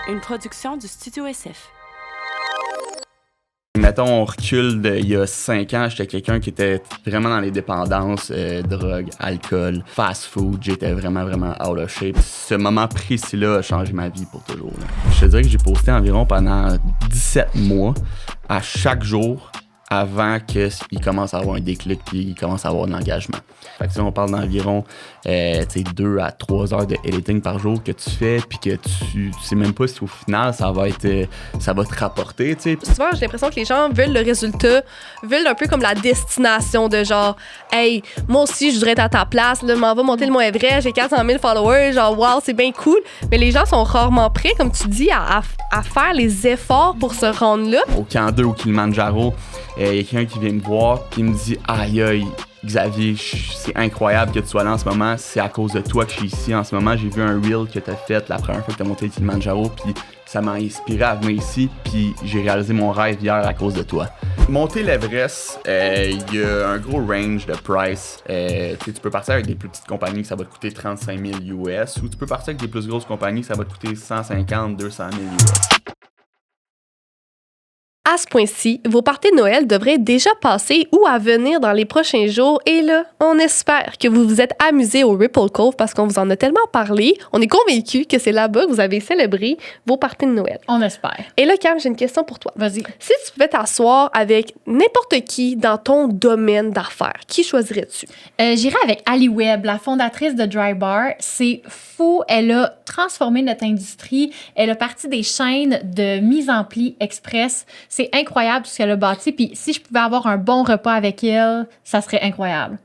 une production du Studio SF. Mettons, on recule il y a 5 ans, j'étais quelqu'un qui était vraiment dans les dépendances, drogue, alcool, fast-food. J'étais vraiment out of shape. Ce moment précis-là a changé ma vie pour toujours. Là. Je te dirais que j'ai posté environ pendant 17 mois, à chaque jour, avant qu'il commence à avoir un déclic puis il commence à avoir de l'engagement. Fait que si on parle d'environ 2 à 3 heures de editing par jour que tu fais puis que tu sais même pas si au final ça va te rapporter, tu sais. Souvent, j'ai l'impression que les gens veulent le résultat, veulent un peu comme la destination de genre, hey, moi aussi, je voudrais être à ta place, là, m'en va monter le Mont Everest, j'ai 400 000 followers, genre, wow, c'est bien cool. Mais les gens sont rarement prêts, comme tu dis, à faire les efforts pour se rendre là. Au camp 2 au Kilimanjaro, il y a quelqu'un qui vient me voir puis il me dit « Aïe, Xavier, c'est incroyable que tu sois là en ce moment. C'est à cause de toi que je suis ici en ce moment. J'ai vu un reel que tu as fait la première fois que tu as monté le Kilimanjaro, puis ça m'a inspiré à venir ici, puis j'ai réalisé mon rêve hier à cause de toi. » Monter l'Everest, il y a un gros range de price. Tu peux partir avec des plus petites compagnies que ça va te coûter 35 000 US, ou tu peux partir avec des plus grosses compagnies que ça va te coûter 150 200 000 US. À ce point-ci, vos parties de Noël devraient déjà passer ou à venir dans les prochains jours. Et là, on espère que vous vous êtes amusés au Ripple Cove parce qu'on vous en a tellement parlé. On est convaincus que c'est là-bas que vous avez célébré vos parties de Noël. On espère. Et là, Cam, j'ai une question pour toi. Vas-y. Si tu pouvais t'asseoir avec n'importe qui dans ton domaine d'affaires, qui choisirais-tu? J'irai avec Ali Webb, la fondatrice de Dry Bar. C'est fou. Elle a transformé notre industrie. Elle a parti des chaînes de mise en pli express. C'est incroyable tout ce qu'elle a bâti. Puis si je pouvais avoir un bon repas avec elle, ça serait incroyable.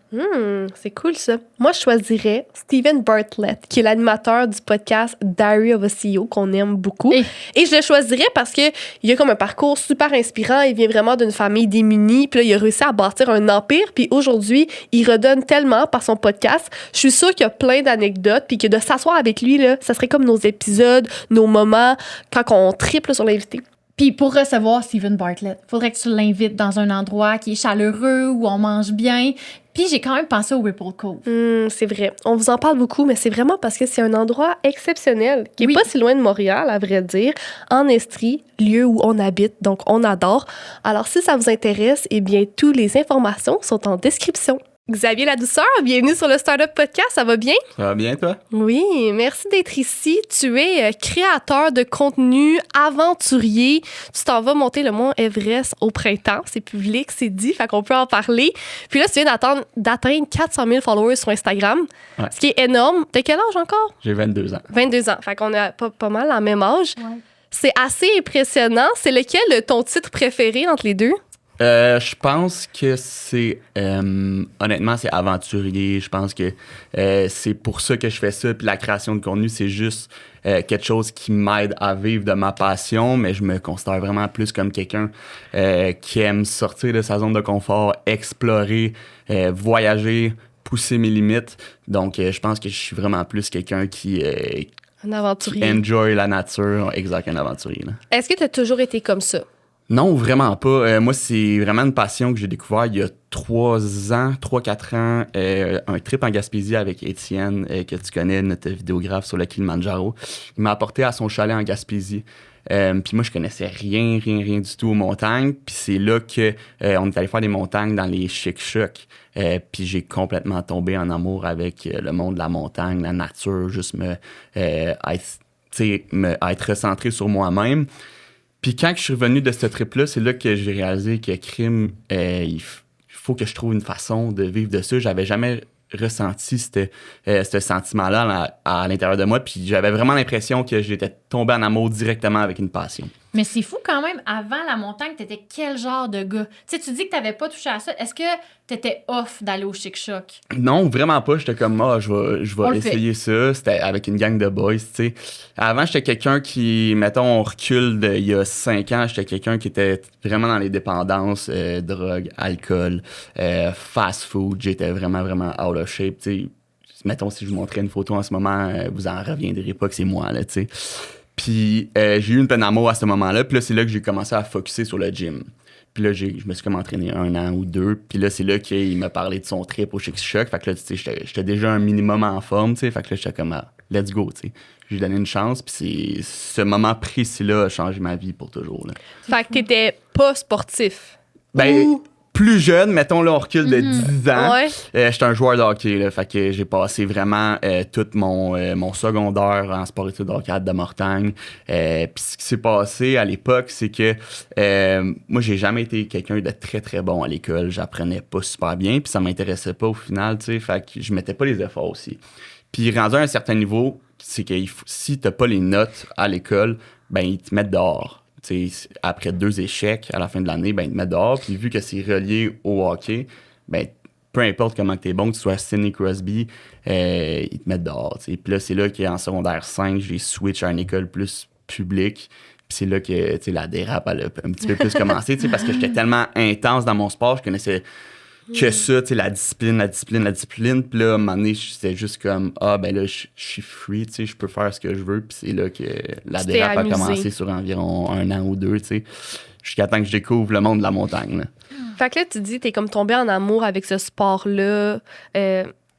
C'est cool ça. Moi, je choisirais Steven Bartlett, qui est l'animateur du podcast Diary of a CEO, qu'on aime beaucoup. Et je le choisirais parce qu'il a comme un parcours super inspirant. Il vient vraiment d'une famille démunie. Puis là, il a réussi à bâtir un empire. Puis aujourd'hui, il redonne tellement par son podcast. Je suis sûre qu'il y a plein d'anecdotes. Puis que de s'asseoir avec lui, là, ça serait comme nos épisodes, nos moments, quand on triple sur l'invité. Puis pour recevoir Steven Bartlett, faudrait que tu l'invites dans un endroit qui est chaleureux, où on mange bien. Puis j'ai quand même pensé au Ripple Cove. C'est vrai. On vous en parle beaucoup, mais c'est vraiment parce que c'est un endroit exceptionnel, qui est pas si loin de Montréal, à vrai dire, en Estrie, lieu où on habite, donc on adore. Alors si ça vous intéresse, eh bien, toutes les informations sont en description. Xavier Ladouceur, bienvenue sur le Startup Podcast, ça va bien? Ça va bien, toi? Oui, merci d'être ici. Tu es créateur de contenu, aventurier. Tu t'en vas monter le mont Everest au printemps. C'est public, c'est dit, fait qu'on peut en parler. Puis là, tu viens d'atteindre 400 000 followers sur Instagram, ce qui est énorme. T'as quel âge encore? J'ai 22 ans. 22 ans, fait qu'on a pas mal la même âge. Ouais. C'est assez impressionnant. C'est lequel ton titre préféré entre les deux? Je pense que c'est... honnêtement, c'est aventurier. Je pense que c'est pour ça que je fais ça. Puis la création de contenu, c'est juste quelque chose qui m'aide à vivre de ma passion. Mais je me considère vraiment plus comme quelqu'un qui aime sortir de sa zone de confort, explorer, voyager, pousser mes limites. Donc, je pense que je suis vraiment plus quelqu'un qui... Un aventurier. Qui enjoy la nature. Exact, un aventurier. Là. Est-ce que tu as toujours été comme ça? Non, vraiment pas. Moi, c'est vraiment une passion que j'ai découvert il y a 3-4 ans. Un trip en Gaspésie avec Étienne, que tu connais, notre vidéographe sur le Kilimanjaro. Il m'a apporté à son chalet en Gaspésie. Puis moi, je connaissais rien du tout aux montagnes. Puis c'est là que on est allé faire des montagnes dans les Chic-Chocs. Puis j'ai complètement tombé en amour avec le monde de la montagne, la nature, juste être recentré sur moi-même. Puis quand je suis revenu de ce trip-là, c'est là que j'ai réalisé que crime, il faut que je trouve une façon de vivre de ça. J'avais jamais ressenti ce sentiment-là à l'intérieur de moi. Puis j'avais vraiment l'impression que j'étais tombé en amour directement avec une passion. Mais c'est fou quand même, avant la montagne, t'étais quel genre de gars? Tu sais, tu dis que t'avais pas touché à ça. Est-ce que t'étais off d'aller au Chic-Choc? Non, vraiment pas. J'étais comme, je vais essayer ça. C'était avec une gang de boys, tu sais. Avant, j'étais quelqu'un qui, mettons, on recule il y a 5 ans, j'étais quelqu'un qui était vraiment dans les dépendances, drogue, alcool, fast-food. J'étais vraiment out of shape, tu sais. Mettons, si je vous montrais une photo en ce moment, vous en reviendrez pas que c'est moi, là, tu sais. Puis j'ai eu une peine d'amour à ce moment-là. Puis là, c'est là que j'ai commencé à focusser sur le gym. Puis là, je me suis comme entraîné 1 an ou 2. Puis là, c'est là qu'il m'a parlé de son trip au Chic-Choc. Fait que là, tu sais, j'étais déjà un minimum en forme, tu sais. Fait que là, j'étais comme, let's go, tu sais. j'ai donné une chance. Puis ce moment précis-là a changé ma vie pour toujours. Là. Fait que t'étais pas sportif. Ben, plus jeune, mettons, là, on recule de 10 ans. Ouais. J'étais un joueur de hockey, là. Fait que j'ai passé vraiment tout mon secondaire en sport-études de hockey de Mortagne. Puis ce qui s'est passé à l'époque, c'est que moi, j'ai jamais été quelqu'un de très, très bon à l'école. J'apprenais pas super bien, puis ça m'intéressait pas au final, tu sais. Fait que je mettais pas les efforts aussi. Puis rendu à un certain niveau, c'est que si t'as pas les notes à l'école, ben ils te mettent dehors. T'sais, après 2 échecs à la fin de l'année, ben, ils te mettent dehors. Puis vu que c'est relié au hockey, ben, peu importe comment tu es bon, que tu sois Sidney Crosby, ils te mettent dehors. T'sais. Puis là, c'est là qu'en secondaire 5, j'ai switch à une école plus publique. Puis c'est là que la dérape elle a un petit peu plus commencé. Parce que j'étais tellement intense dans mon sport, je connaissais que ça, la discipline. Puis là, à un moment donné, c'était juste comme, ben là, je suis free, je peux faire ce que je veux. Puis c'est là que la dérape a commencé sur environ 1 an ou 2, jusqu'à temps que je découvre le monde de la montagne. Là. Fait que là, tu dis, t'es comme tombé en amour avec ce sport-là.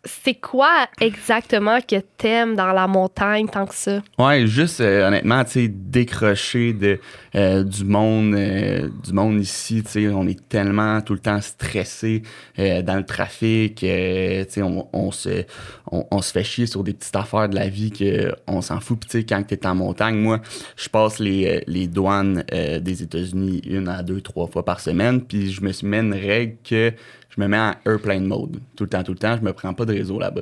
C'est quoi exactement que t'aimes dans la montagne tant que ça? Ouais, juste honnêtement, tu sais, décrocher du monde ici, tu sais, on est tellement tout le temps stressé dans le trafic, tu sais, on se fait chier sur des petites affaires de la vie qu'on s'en fout. Puis tu sais, quand t'es en montagne, moi, je passe les douanes des États-Unis 1 à 2, 3 fois par semaine, puis je me suis mis une règle que je me mets en airplane mode tout le temps. Je me prends pas de réseau là-bas.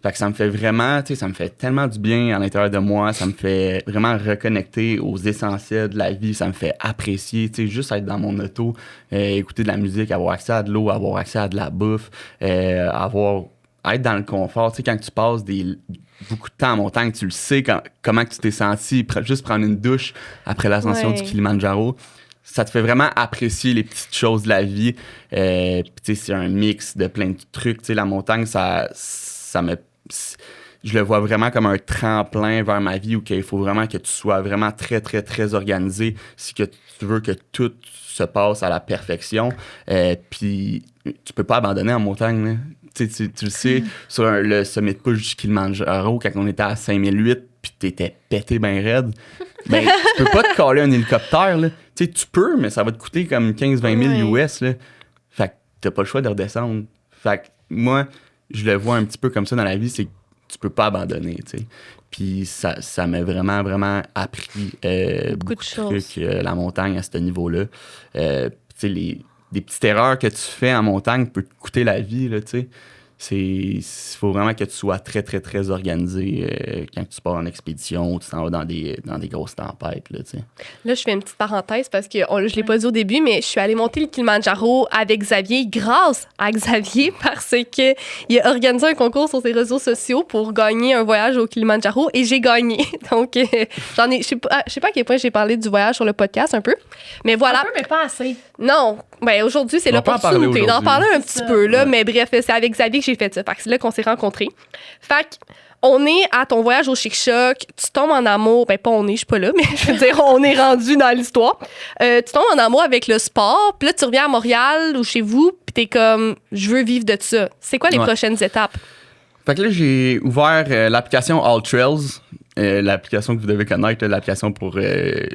Fait que ça me fait vraiment, tu sais, ça me fait tellement du bien à l'intérieur de moi. Ça me fait vraiment reconnecter aux essentiels de la vie. Ça me fait apprécier, tu sais, juste être dans mon auto, écouter de la musique, avoir accès à de l'eau, avoir accès à de la bouffe, être dans le confort. Tu sais, quand tu passes beaucoup de temps en montagne, tu le sais comment tu t'es senti. Juste prendre une douche après l'ascension du Kilimanjaro. Ça te fait vraiment apprécier les petites choses de la vie. Puis, tu sais, c'est un mix de plein de trucs. Tu sais, la montagne, je le vois vraiment comme un tremplin vers ma vie où il faut vraiment que tu sois vraiment très, très, très organisé si que tu veux que tout se passe à la perfection. Puis, tu peux pas abandonner en montagne, là. Tu le sais, sur le sommet de push du Kilimanjaro, quand on était à 5008, puis t'étais pété bien raide, ben, tu peux pas te caler un hélicoptère, là. Tu sais, tu peux, mais ça va te coûter comme 15-20 000 US, là. Fait que t'as pas le choix de redescendre. Fait que moi, je le vois un petit peu comme ça dans la vie, c'est que tu peux pas abandonner, tu sais. Puis ça m'a vraiment, vraiment appris beaucoup de trucs, la montagne à ce niveau-là. Tu sais, des petites erreurs que tu fais en montagne peuvent te coûter la vie, là, tu sais. Il faut vraiment que tu sois très, très, très organisé quand tu pars en expédition ou tu t'en vas dans des grosses tempêtes. Là, je fais une petite parenthèse parce que je ne l'ai pas dit au début, mais je suis allée monter le Kilimanjaro avec Xavier grâce à Xavier parce qu'il a organisé un concours sur ses réseaux sociaux pour gagner un voyage au Kilimanjaro et j'ai gagné. Donc, je sais pas à quel point j'ai parlé du voyage sur le podcast un peu, mais voilà. Un peu, mais pas assez. Non, ben aujourd'hui, c'est l'opportunité d'en parler un petit peu, là, mais bref, c'est avec Xavier que j'ai fait ça. Fait que c'est là qu'on s'est rencontrés. Fait on est à ton voyage au Chic-Choc, tu tombes en amour, ben pas je suis pas là, mais je veux dire, on est rendu dans l'histoire. Tu tombes en amour avec le sport, puis là, tu reviens à Montréal ou chez vous, puis t'es comme, je veux vivre de ça. C'est quoi les prochaines étapes? Fait que là, j'ai ouvert l'application All Trails. L'application que vous devez connaître, l'application pour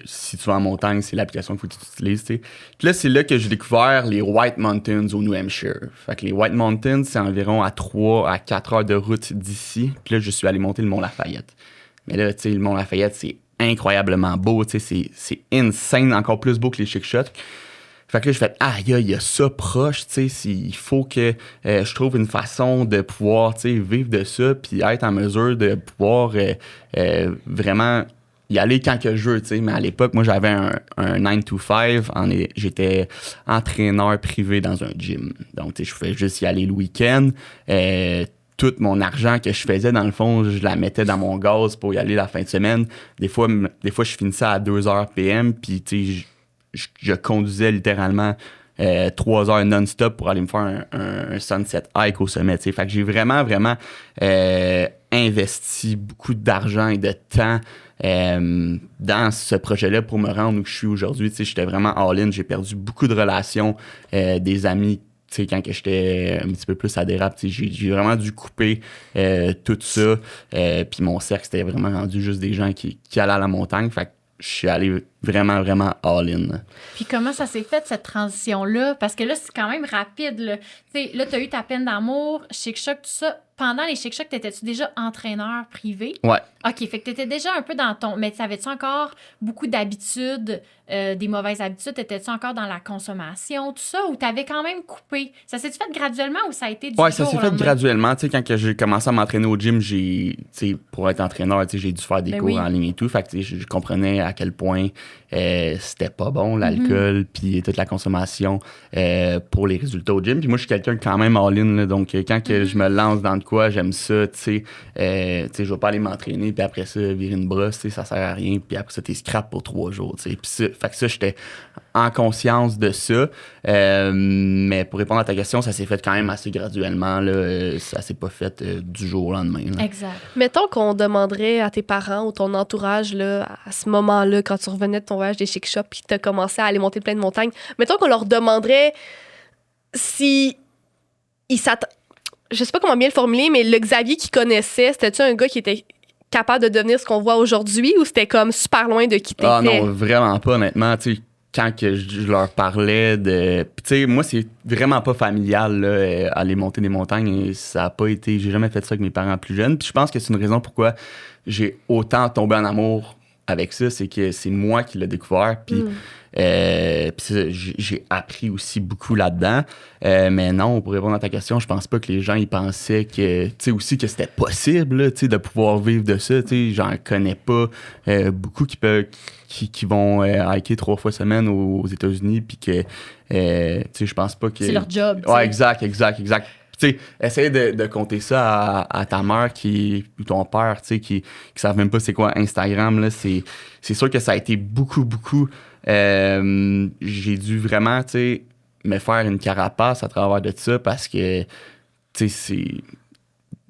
si tu vas en montagne, c'est l'application qu'il faut que tu utilises. T'sais. Puis là, c'est là que j'ai découvert les White Mountains au New Hampshire. Fait que les White Mountains, c'est environ à 3 à 4 heures de route d'ici. Puis là, je suis allé monter le Mont Lafayette. Mais là, tu sais, le Mont Lafayette, c'est incroyablement beau. C'est insane, encore plus beau que les Chic-Chocs. Fait que là, je fais, il y a ça proche, tu sais, il faut que je trouve une façon de pouvoir, tu sais, vivre de ça, puis être en mesure de pouvoir vraiment y aller quand que je veux, tu sais. Mais à l'époque, moi, j'avais un 9 to 5, j'étais entraîneur privé dans un gym. Donc, tu sais, je pouvais juste y aller le week-end. Tout mon argent que je faisais, dans le fond, je la mettais dans mon gaz pour y aller la fin de semaine. Des fois je finissais à 2h PM, puis, tu sais, je conduisais littéralement 3 heures non-stop pour aller me faire un sunset hike au sommet. T'sais. Fait que j'ai vraiment, vraiment investi beaucoup d'argent et de temps dans ce projet-là pour me rendre où je suis aujourd'hui. J'étais vraiment all-in. J'ai perdu beaucoup de relations, des amis sais, quand que j'étais un petit peu plus adhérable, j'ai vraiment dû couper tout ça. Puis mon cercle, c'était vraiment rendu juste des gens qui allaient à la montagne. Fait que je suis allé vraiment, vraiment all-in. Puis comment ça s'est fait, cette transition-là? Parce que là, c'est quand même rapide. Là, tu as eu ta peine d'amour, Chic Choc, tout ça. Pendant les Chic Choc, t'étais-tu déjà entraîneur privé? Ouais. OK, fait que t'étais déjà un peu dans ton... Mais t'avais-tu encore beaucoup d'habitudes, des mauvaises habitudes? T'étais-tu encore dans la consommation, tout ça? Ou t'avais quand même coupé? Ça s'est-tu fait graduellement ou ça a été du Ouais, jour ça s'est au fait lendemain? graduellement. Tu sais, quand que j'ai commencé à m'entraîner au gym, pour être entraîneur, j'ai dû faire des cours en ligne et tout. Fait que je comprenais à quel point c'était pas bon, l'alcool, puis toute la consommation pour les résultats au gym. Puis moi, je suis quelqu'un quand même all-in, là, donc quand que je me lance dans de quoi, j'aime ça, tu sais, je vais pas aller m'entraîner, puis après ça, virer une brosse, tu sais, ça sert à rien, puis après ça, t'es scrap pour 3 jours, tu sais. Puis fait que ça, j'étais en conscience de ça, mais pour répondre à ta question, ça s'est fait quand même assez graduellement, là, ça s'est pas fait du jour au lendemain. Là. Exact. Mettons qu'on demanderait à tes parents ou ton entourage, là, à ce moment-là, quand tu revenais de ton voyage des Chic Choc puis que tu as commencé à aller monter plein de montagnes, mettons qu'on leur demanderait si je sais pas comment bien le formuler, mais le Xavier qu'ils connaissaient, c'était-tu un gars qui était capable de devenir ce qu'on voit aujourd'hui ou c'était comme super loin de qui t'étais? Ah non, vraiment pas, honnêtement, tu sais. Quand que je leur parlais de... Puis tu sais, moi, c'est vraiment pas familial, là, aller monter des montagnes. Et ça a pas été... J'ai jamais fait ça avec mes parents plus jeunes. Puis je pense que c'est une raison pourquoi j'ai autant tombé en amour avec ça. C'est que c'est moi qui l'ai découvert. Puis j'ai appris aussi beaucoup là-dedans. Mais non, pour répondre à ta question, je pense pas que les gens, ils pensaient que... Tu sais, aussi que c'était possible, là, tu sais, de pouvoir vivre de ça. Tu sais, j'en connais pas beaucoup qui vont hiker 3 fois semaine aux États-Unis, puis que, tu sais, je pense pas que... C'est leur job. Ouais, exact. Tu sais, essaye de compter ça à ta mère ou ton père, tu sais, qui savent même pas c'est quoi Instagram, là, c'est sûr que ça a été beaucoup, j'ai dû vraiment, tu sais, me faire une carapace à travers de ça, parce que, tu sais, il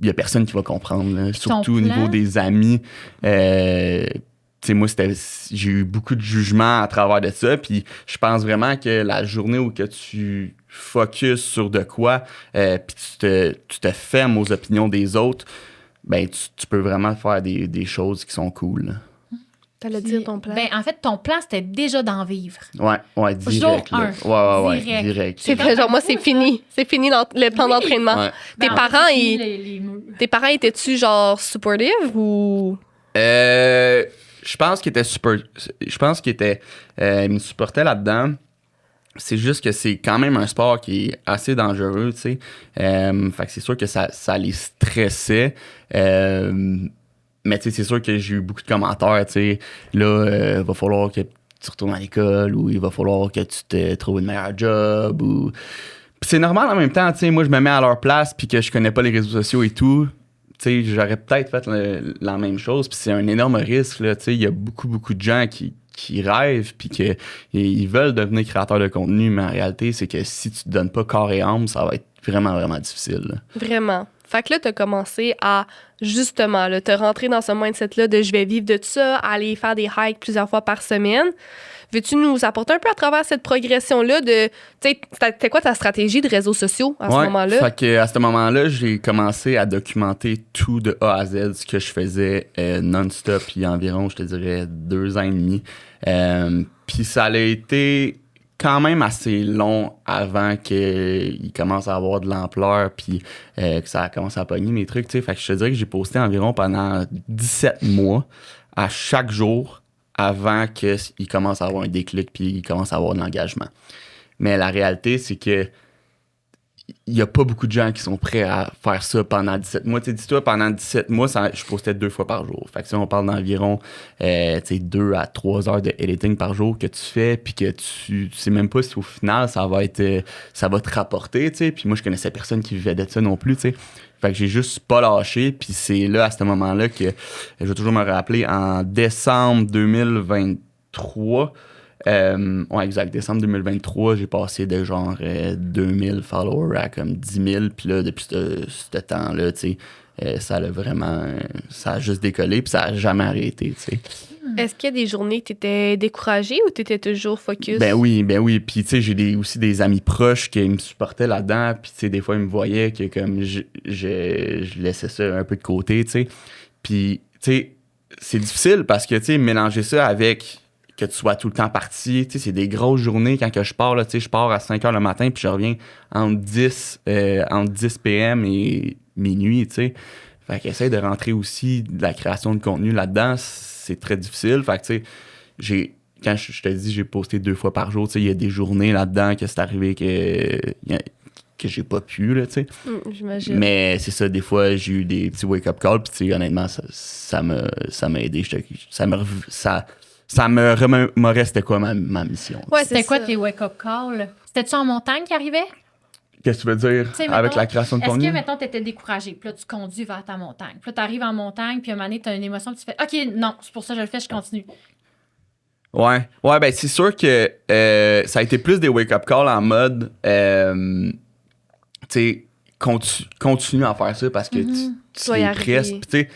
y a personne qui va comprendre, là, surtout au niveau des amis. Tu sais, moi, j'ai eu beaucoup de jugements à travers de ça, puis je pense vraiment que la journée où que tu focus sur de quoi, puis tu te fermes aux opinions des autres, ben tu peux vraiment faire des choses qui sont cool. Là. T'allais dire ton plan? Ben, en fait, ton plan, c'était déjà d'en vivre. Ouais, direct. Jour Là. 1. Ouais, direct. C'est vrai, genre, moi, c'est fini. C'est fini le plan d'entraînement. Ouais. Tes Ben, parents, les tes parents étaient-tu, genre, supportive ou... Je pense qu'ils me supportaient là-dedans. C'est juste que c'est quand même un sport qui est assez dangereux, tu sais. Fait que c'est sûr que ça les stressait. Mais tu sais, c'est sûr que j'ai eu beaucoup de commentaires, tu sais. Là, va falloir que tu retournes à l'école, ou il va falloir que tu te trouves une meilleure job, ou... Puis c'est normal en même temps, tu sais. Moi, je me mets à leur place, puis que je connais pas les réseaux sociaux et tout. Tu sais, j'aurais peut-être fait la même chose, puis c'est un énorme risque, là, tu sais. Il y a beaucoup de gens qui rêvent, puis qu'ils veulent devenir créateurs de contenu, mais en réalité, c'est que si tu te donnes pas corps et âme, ça va être vraiment difficile. Là. Vraiment. Fait que là, t'as commencé à, justement, là, te rentrer dans ce mindset-là de « je vais vivre de tout ça », aller faire des hikes plusieurs fois par semaine. Veux-tu nous apporter un peu à travers cette progression-là de... Tu sais, c'était quoi ta stratégie de réseaux sociaux à ce moment-là? Fait que à ce moment-là, j'ai commencé à documenter tout de A à Z, ce que je faisais non-stop, il y a environ, je te dirais, 2 ans et demi. Puis ça a été quand même assez long avant qu'il commence à avoir de l'ampleur, puis que ça a commencé à pogner mes trucs, tu sais. Fait que je te dirais que j'ai posté environ pendant 17 mois, à chaque jour, avant qu'il commence à avoir un déclic, puis il commence à avoir de l'engagement. Mais la réalité, c'est que il n'y a pas beaucoup de gens qui sont prêts à faire ça pendant 17 mois. Tu sais, dis-toi, pendant 17 mois, je postais 2 fois par jour. Fait que si on parle d'environ 2 à 3 heures de editing par jour que tu fais, puis que tu sais même pas si au final, ça va te rapporter, tu sais. Puis moi, je connaissais personne qui vivait de ça non plus, tu sais. Fait que j'ai juste pas lâché, puis c'est là, à ce moment-là, que je vais toujours me rappeler, en décembre 2023... ouais, exact. Décembre 2023, j'ai passé de genre 2000 followers à comme 10 000. Puis là, depuis ce temps-là, tu sais, ça a juste décollé, puis ça a jamais arrêté, tu sais. Est-ce qu'il y a des journées que tu étais découragé ou tu étais toujours focus? Ben oui. Puis, tu sais, j'ai aussi des amis proches qui me supportaient là-dedans. Puis, tu sais, des fois, ils me voyaient que comme je laissais ça un peu de côté, tu sais. Puis, tu sais, c'est difficile parce que, tu sais, mélanger ça avec que tu sois tout le temps parti, tu sais, c'est des grosses journées quand que je pars, là, tu sais, je pars à 5 h le matin puis je reviens entre 10 p.m. et minuit, tu sais. Fait qu'essayer de rentrer aussi de la création de contenu là-dedans, c'est très difficile. Fait que, tu sais, quand je te dis, j'ai posté 2 fois par jour, tu sais, il y a des journées là-dedans que c'est arrivé que j'ai pas pu, là, tu sais. J'imagine. Mais c'est ça, des fois, j'ai eu des petits wake-up calls, puis tu sais, honnêtement, ça m'a aidé. Ça me remémorait c'était quoi ma mission. Ouais, C'était quoi ça. tes wake-up calls? C'était-tu en montagne qui arrivait? Qu'est-ce que tu veux dire T'sais, avec mettons, la création de contenu? Est-ce que, mettons, t'étais découragé, puis là, tu conduis vers ta montagne. Puis là, t'arrives en montagne, puis à un moment donné, t'as une émotion, puis tu fais « OK, non, c'est pour ça que je le fais, je continue. » Ouais, ben c'est sûr que ça a été plus des wake-up calls en mode, tu sais, continue à faire ça parce que tu vas y es arriver. presque. Puis tu sais,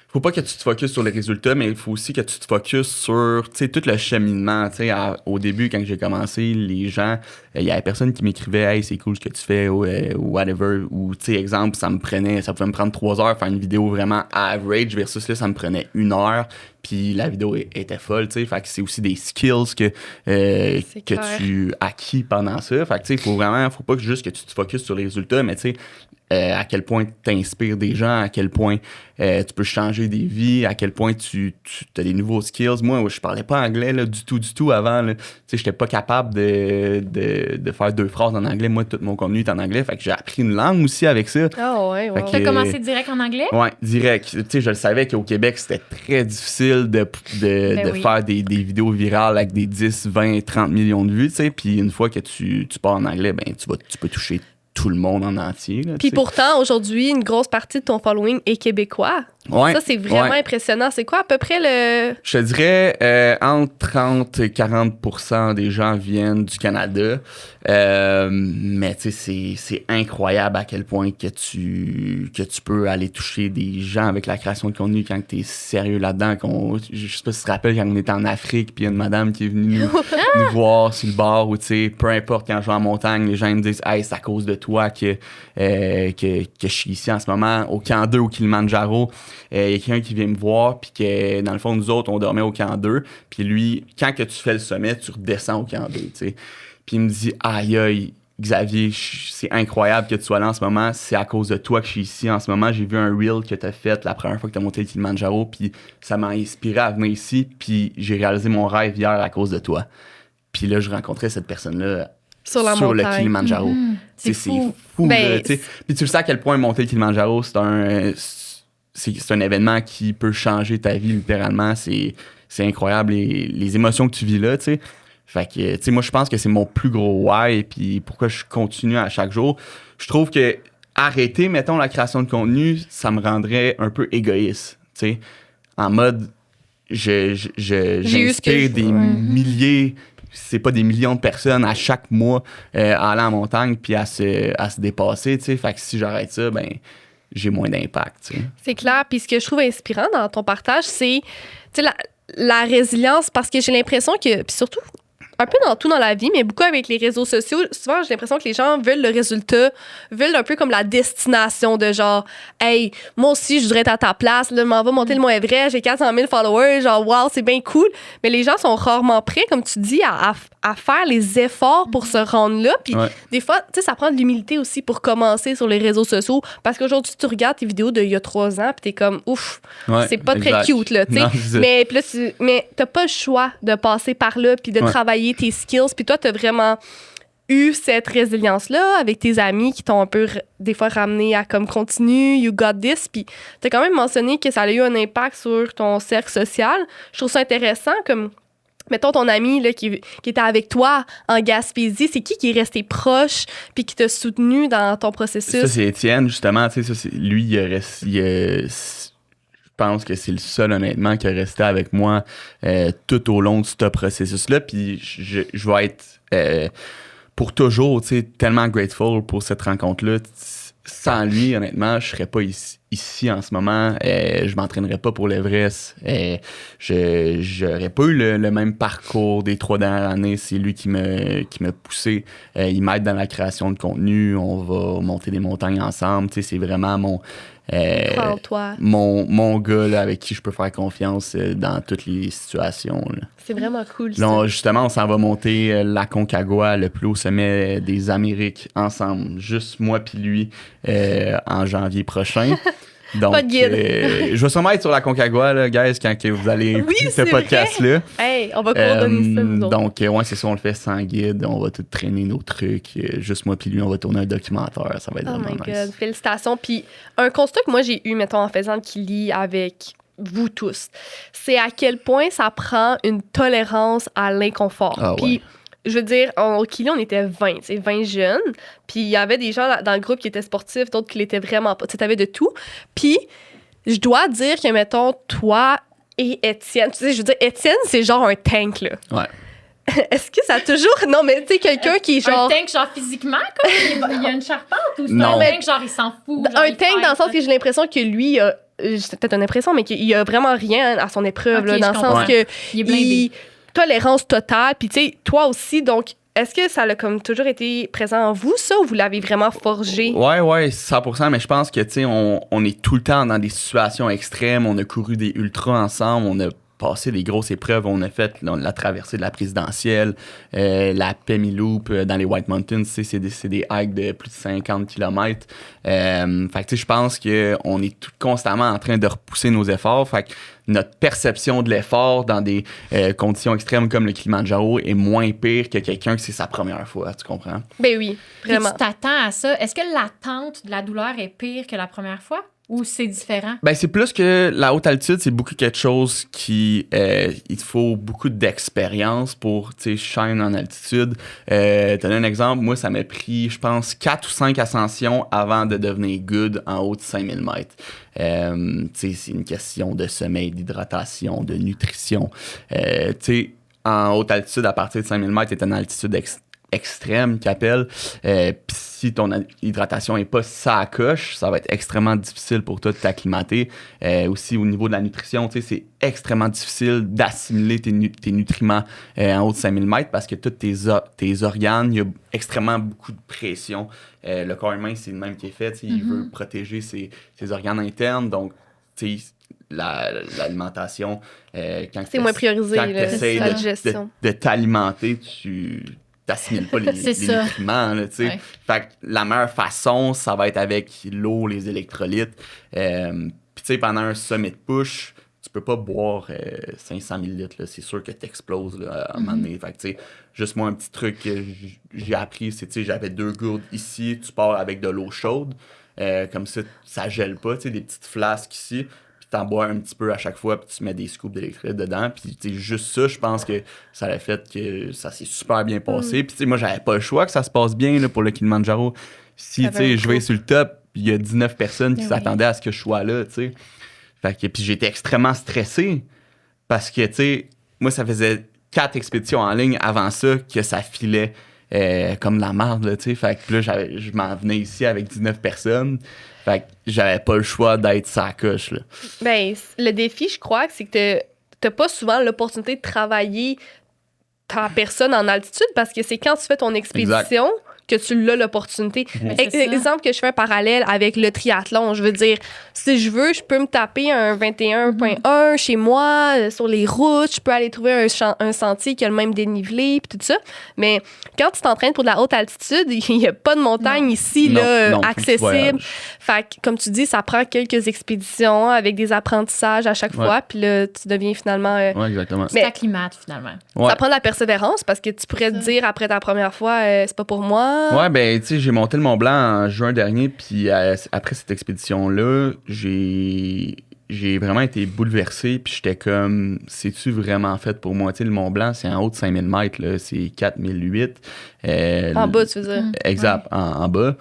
faut pas que tu te focuses sur les résultats, mais il faut aussi que tu te focuses sur, tu sais, tout le cheminement. Tu sais, au début, quand j'ai commencé, les gens, il y avait personne qui m'écrivait « Hey, c'est cool ce que tu fais » ou whatever. Ou, tu sais, exemple, ça pouvait me prendre 3 heures faire une vidéo vraiment average versus là, ça me prenait 1 heure. Puis la vidéo était folle, tu sais. Fait que c'est aussi des skills que tu acquis pendant ça. Fait que, tu sais, faut pas juste que tu te focuses sur les résultats, mais tu sais, à quel point tu inspires des gens, à quel point tu peux changer des vies, à quel point tu as des nouveaux skills. Moi, je parlais pas anglais là, du tout avant. Tu sais, j'étais pas capable de faire 2 phrases en anglais. Moi, tout mon contenu est en anglais. Fait que j'ai appris une langue aussi avec ça. Ah ouais, wow. T'as commencé direct en anglais? Ouais, direct. Tu sais, je le savais qu'au Québec, c'était très difficile de oui. faire des vidéos virales avec des 10, 20, 30 millions de vues, tu sais. Puis une fois que tu pars en anglais, ben tu peux toucher tout le monde en entier. Là, Puis tu sais. pourtant, aujourd'hui, une grosse partie de ton following est québécois. Ouais, Ça, c'est vraiment ouais. impressionnant. C'est quoi à peu près le... Je te dirais, entre 30 et 40% des gens viennent du Canada. Mais tu sais, c'est incroyable à quel point que tu peux aller toucher des gens avec la création de contenu quand tu es sérieux là-dedans. Je sais pas si tu te rappelles quand on était en Afrique, puis il y a une madame qui est venue nous voir sur le bord, ou tu sais, peu importe, quand je vais en montagne, les gens me disent « Hey, c'est à cause de toi que je suis ici en ce moment, au camp 2 au Kilimanjaro. » Il y a quelqu'un qui vient me voir, puis que dans le fond, nous autres, on dormait au camp 2. Puis lui, quand que tu fais le sommet, tu redescends au camp 2, tu sais. Puis il me dit, aïe, Xavier, c'est incroyable que tu sois là en ce moment. C'est à cause de toi que je suis ici en ce moment. J'ai vu un reel que tu as fait la première fois que tu as monté le Kilimanjaro, puis ça m'a inspiré à venir ici. Puis j'ai réalisé mon rêve hier à cause de toi. Puis là, je rencontrais cette personne-là Sur la le montagne. Kilimanjaro. C'est C'est fou. fou. Ben, là, tu sais. Puis tu le sais à quel point monter le Kilimanjaro, c'est un événement qui peut changer ta vie littéralement. C'est incroyable les émotions que tu vis là, tu sais. Fait que, tu sais, moi, je pense que c'est mon plus gros why, et puis pourquoi je continue à chaque jour. Je trouve que arrêter, mettons, la création de contenu, ça me rendrait un peu égoïste, tu sais. En mode, j'inspire des milliers, c'est pas des millions de personnes à chaque mois à aller en montagne puis à se dépasser, tu sais. Fait que si j'arrête ça, ben j'ai moins d'impact, tu sais. C'est clair. Puis ce que je trouve inspirant dans ton partage, c'est la résilience, parce que j'ai l'impression que, puis surtout, un peu dans tout dans la vie, mais beaucoup avec les réseaux sociaux, souvent, j'ai l'impression que les gens veulent le résultat, veulent un peu comme la destination de genre, hey, moi aussi, je voudrais être à ta place, là, m'en va monter le Mont Everest, j'ai 400 000 followers, genre, wow, c'est bien cool. Mais les gens sont rarement prêts, comme tu dis, à faire les efforts pour se rendre là. Puis des fois, tu sais, ça prend de l'humilité aussi pour commencer sur les réseaux sociaux, parce qu'aujourd'hui, tu regardes tes vidéos d'il y a 3 ans, puis t'es comme, ouf, c'est pas très cute, là, tu sais. Mais puis là, mais t'as pas le choix de passer par là, puis de travailler tes skills. Puis toi, t'as vraiment eu cette résilience-là avec tes amis qui t'ont un peu, des fois, ramené à comme continue, you got this. Puis t'as quand même mentionné que ça a eu un impact sur ton cercle social. Je trouve ça intéressant, comme, mettons, ton ami là, qui était avec toi en Gaspésie, c'est qui est resté proche puis qui t'a soutenu dans ton processus? Ça, c'est Étienne, justement. Tu sais, lui, je pense que c'est le seul, honnêtement, qui est resté avec moi tout au long de ce processus-là. Puis je vais être pour toujours, tu sais, tellement grateful pour cette rencontre-là. Sans lui, honnêtement, je serais pas ici ici en ce moment, je m'entraînerais pas pour l'Everest. J'aurais pas eu le même parcours des 3 dernières années. C'est lui qui m'a poussé. Il m'aide dans la création de contenu. On va monter des montagnes ensemble. Tu sais, c'est vraiment mon gars là, avec qui je peux faire confiance dans toutes les situations. Là. C'est vraiment cool. Donc, justement, on s'en va monter la Concagua, le plus haut sommet des Amériques, ensemble. Juste moi puis lui en janvier prochain. Donc, pas de guide. Je vais sûrement être sur la Concagua, là, guys, quand que vous allez écouter ce podcast-là. Hey, on va coordonner ça, nous autres. Donc, ouais, c'est ça, on le fait sans guide. On va tout traîner nos trucs. Juste moi puis lui, on va tourner un documentaire. Ça va être vraiment nice. Oh my God, félicitations. Puis, un constat que moi, j'ai eu, mettons, en faisant le Kili avec vous tous, c'est à quel point ça prend une tolérance à l'inconfort. Ah, puis, ouais. je veux dire, au Kili, on était 20 jeunes. Puis il y avait des gens dans le groupe qui étaient sportifs, d'autres qui l'étaient vraiment pas. Tu avais de tout. Puis je dois dire que, mettons, toi et Étienne, tu sais, je veux dire, Étienne, c'est genre un tank, là. Ouais. Est-ce que ça a toujours... Non, mais tu sais, quelqu'un qui est genre... Un tank, genre physiquement, comme il y a une charpente, ou c'est Non. un tank, genre il s'en fout? Genre, Un tank dans le sens que j'ai l'impression que lui... c'est peut-être une impression, mais qu'il a vraiment rien à son épreuve, Okay, là, dans le sens que... Il est blindé. Tolérance totale. Puis, tu sais, toi aussi, donc, est-ce que ça a comme toujours été présent en vous, ça, ou vous l'avez vraiment forgé? Ouais, 100%, mais je pense que, tu sais, on est tout le temps dans des situations extrêmes. On a couru des ultras ensemble, on a passé des grosses épreuves. On a fait la traversée de la présidentielle, la Pemi Loop dans les White Mountains. C'est des hikes de plus de 50 km. Fait que, tu sais, je pense qu'on est constamment en train de repousser nos efforts. Fait que notre perception de l'effort dans des conditions extrêmes comme le Kilimanjaro est moins pire que quelqu'un que c'est sa première fois. Tu comprends? Ben oui, vraiment. Puis tu t'attends à ça. Est-ce que l'attente de la douleur est pire que la première fois? Ou c'est différent? Ben, c'est plus que la haute altitude, c'est beaucoup quelque chose qui... il faut beaucoup d'expérience pour, tu sais, shine en altitude. Te donner un exemple, moi, ça m'a pris, je pense, 4 ou 5 ascensions avant de devenir good en haut de 5000 mètres. Tu sais, c'est une question de sommeil, d'hydratation, de nutrition. Tu sais, en haute altitude, à partir de 5000 mètres, t'es en altitude extrême qui appelle. Puis si ton hydratation n'est pas ça coche, ça va être extrêmement difficile pour toi de t'acclimater. Aussi, au niveau de la nutrition, tu sais, c'est extrêmement difficile d'assimiler tes nutriments en haut de 5000 mètres parce que tous tes organes, il y a extrêmement beaucoup de pression. Le corps humain, c'est le même qui est fait. Il veut protéger ses organes internes. Donc, tu sais, l'alimentation, quand c'est moins priorisé, quand tu essaies la digestion. de t'alimenter, tu t'assimiles pas les nutriments, là, tu sais. Ouais. Fait que la meilleure façon, ça va être avec l'eau, les électrolytes. Puis, tu sais, pendant un summit push, tu peux pas boire 500 ml, là. C'est sûr que t'exploses, là, à un moment donné. Fait que, tu sais, juste moi, un petit truc que j'ai appris, c'est, tu sais, j'avais 2 gourdes ici, tu pars avec de l'eau chaude. Comme ça gèle pas, tu sais, des petites flasques ici. T'en bois un petit peu à chaque fois, puis tu mets des scoops d'électrolytes dedans. Puis, tu sais, juste ça, je pense que ça a fait que ça s'est super bien passé. Puis, tu sais, moi, j'avais pas le choix que ça se passe bien là, pour le Kilimanjaro. Si, tu sais, je vais sur le top, il y a 19 personnes qui s'attendaient à ce que je sois là, tu sais. Fait que, puis, j'étais extrêmement stressé parce que, tu sais, moi, ça faisait 4 expéditions en ligne avant ça que ça filait comme de la merde, là, tu sais. Fait que là, je m'en venais ici avec 19 personnes. Fait que j'avais pas le choix d'être sa coche, là. Ben, le défi, je crois, c'est que t'as pas souvent l'opportunité de travailler ta personne en altitude parce que c'est quand tu fais ton expédition que tu l'as l'opportunité. Exemple que je fais un parallèle avec le triathlon. Je veux dire, si je veux, je peux me taper un 21.1 chez moi, sur les routes. Je peux aller trouver un sentier qui a le même dénivelé puis tout ça. Mais quand tu t'entraînes pour de la haute altitude, il n'y a pas de montagne ici là, accessible. Fait que, comme tu dis, ça prend quelques expéditions avec des apprentissages à chaque fois. Puis là, tu deviens finalement... Oui, exactement. Tu t'acclimates, finalement. Ouais. Ça prend de la persévérance parce que tu pourrais te dire après ta première fois, c'est pas pour moi. Ouais, ben, tu sais, j'ai monté le Mont Blanc en juin dernier, puis après cette expédition-là, j'ai vraiment été bouleversé, puis j'étais comme, c'est-tu vraiment fait pour moi? Tu sais, le Mont Blanc, c'est en haut de 5000 mètres, là, c'est 4008. En bas, tu veux dire? Exact, en bas.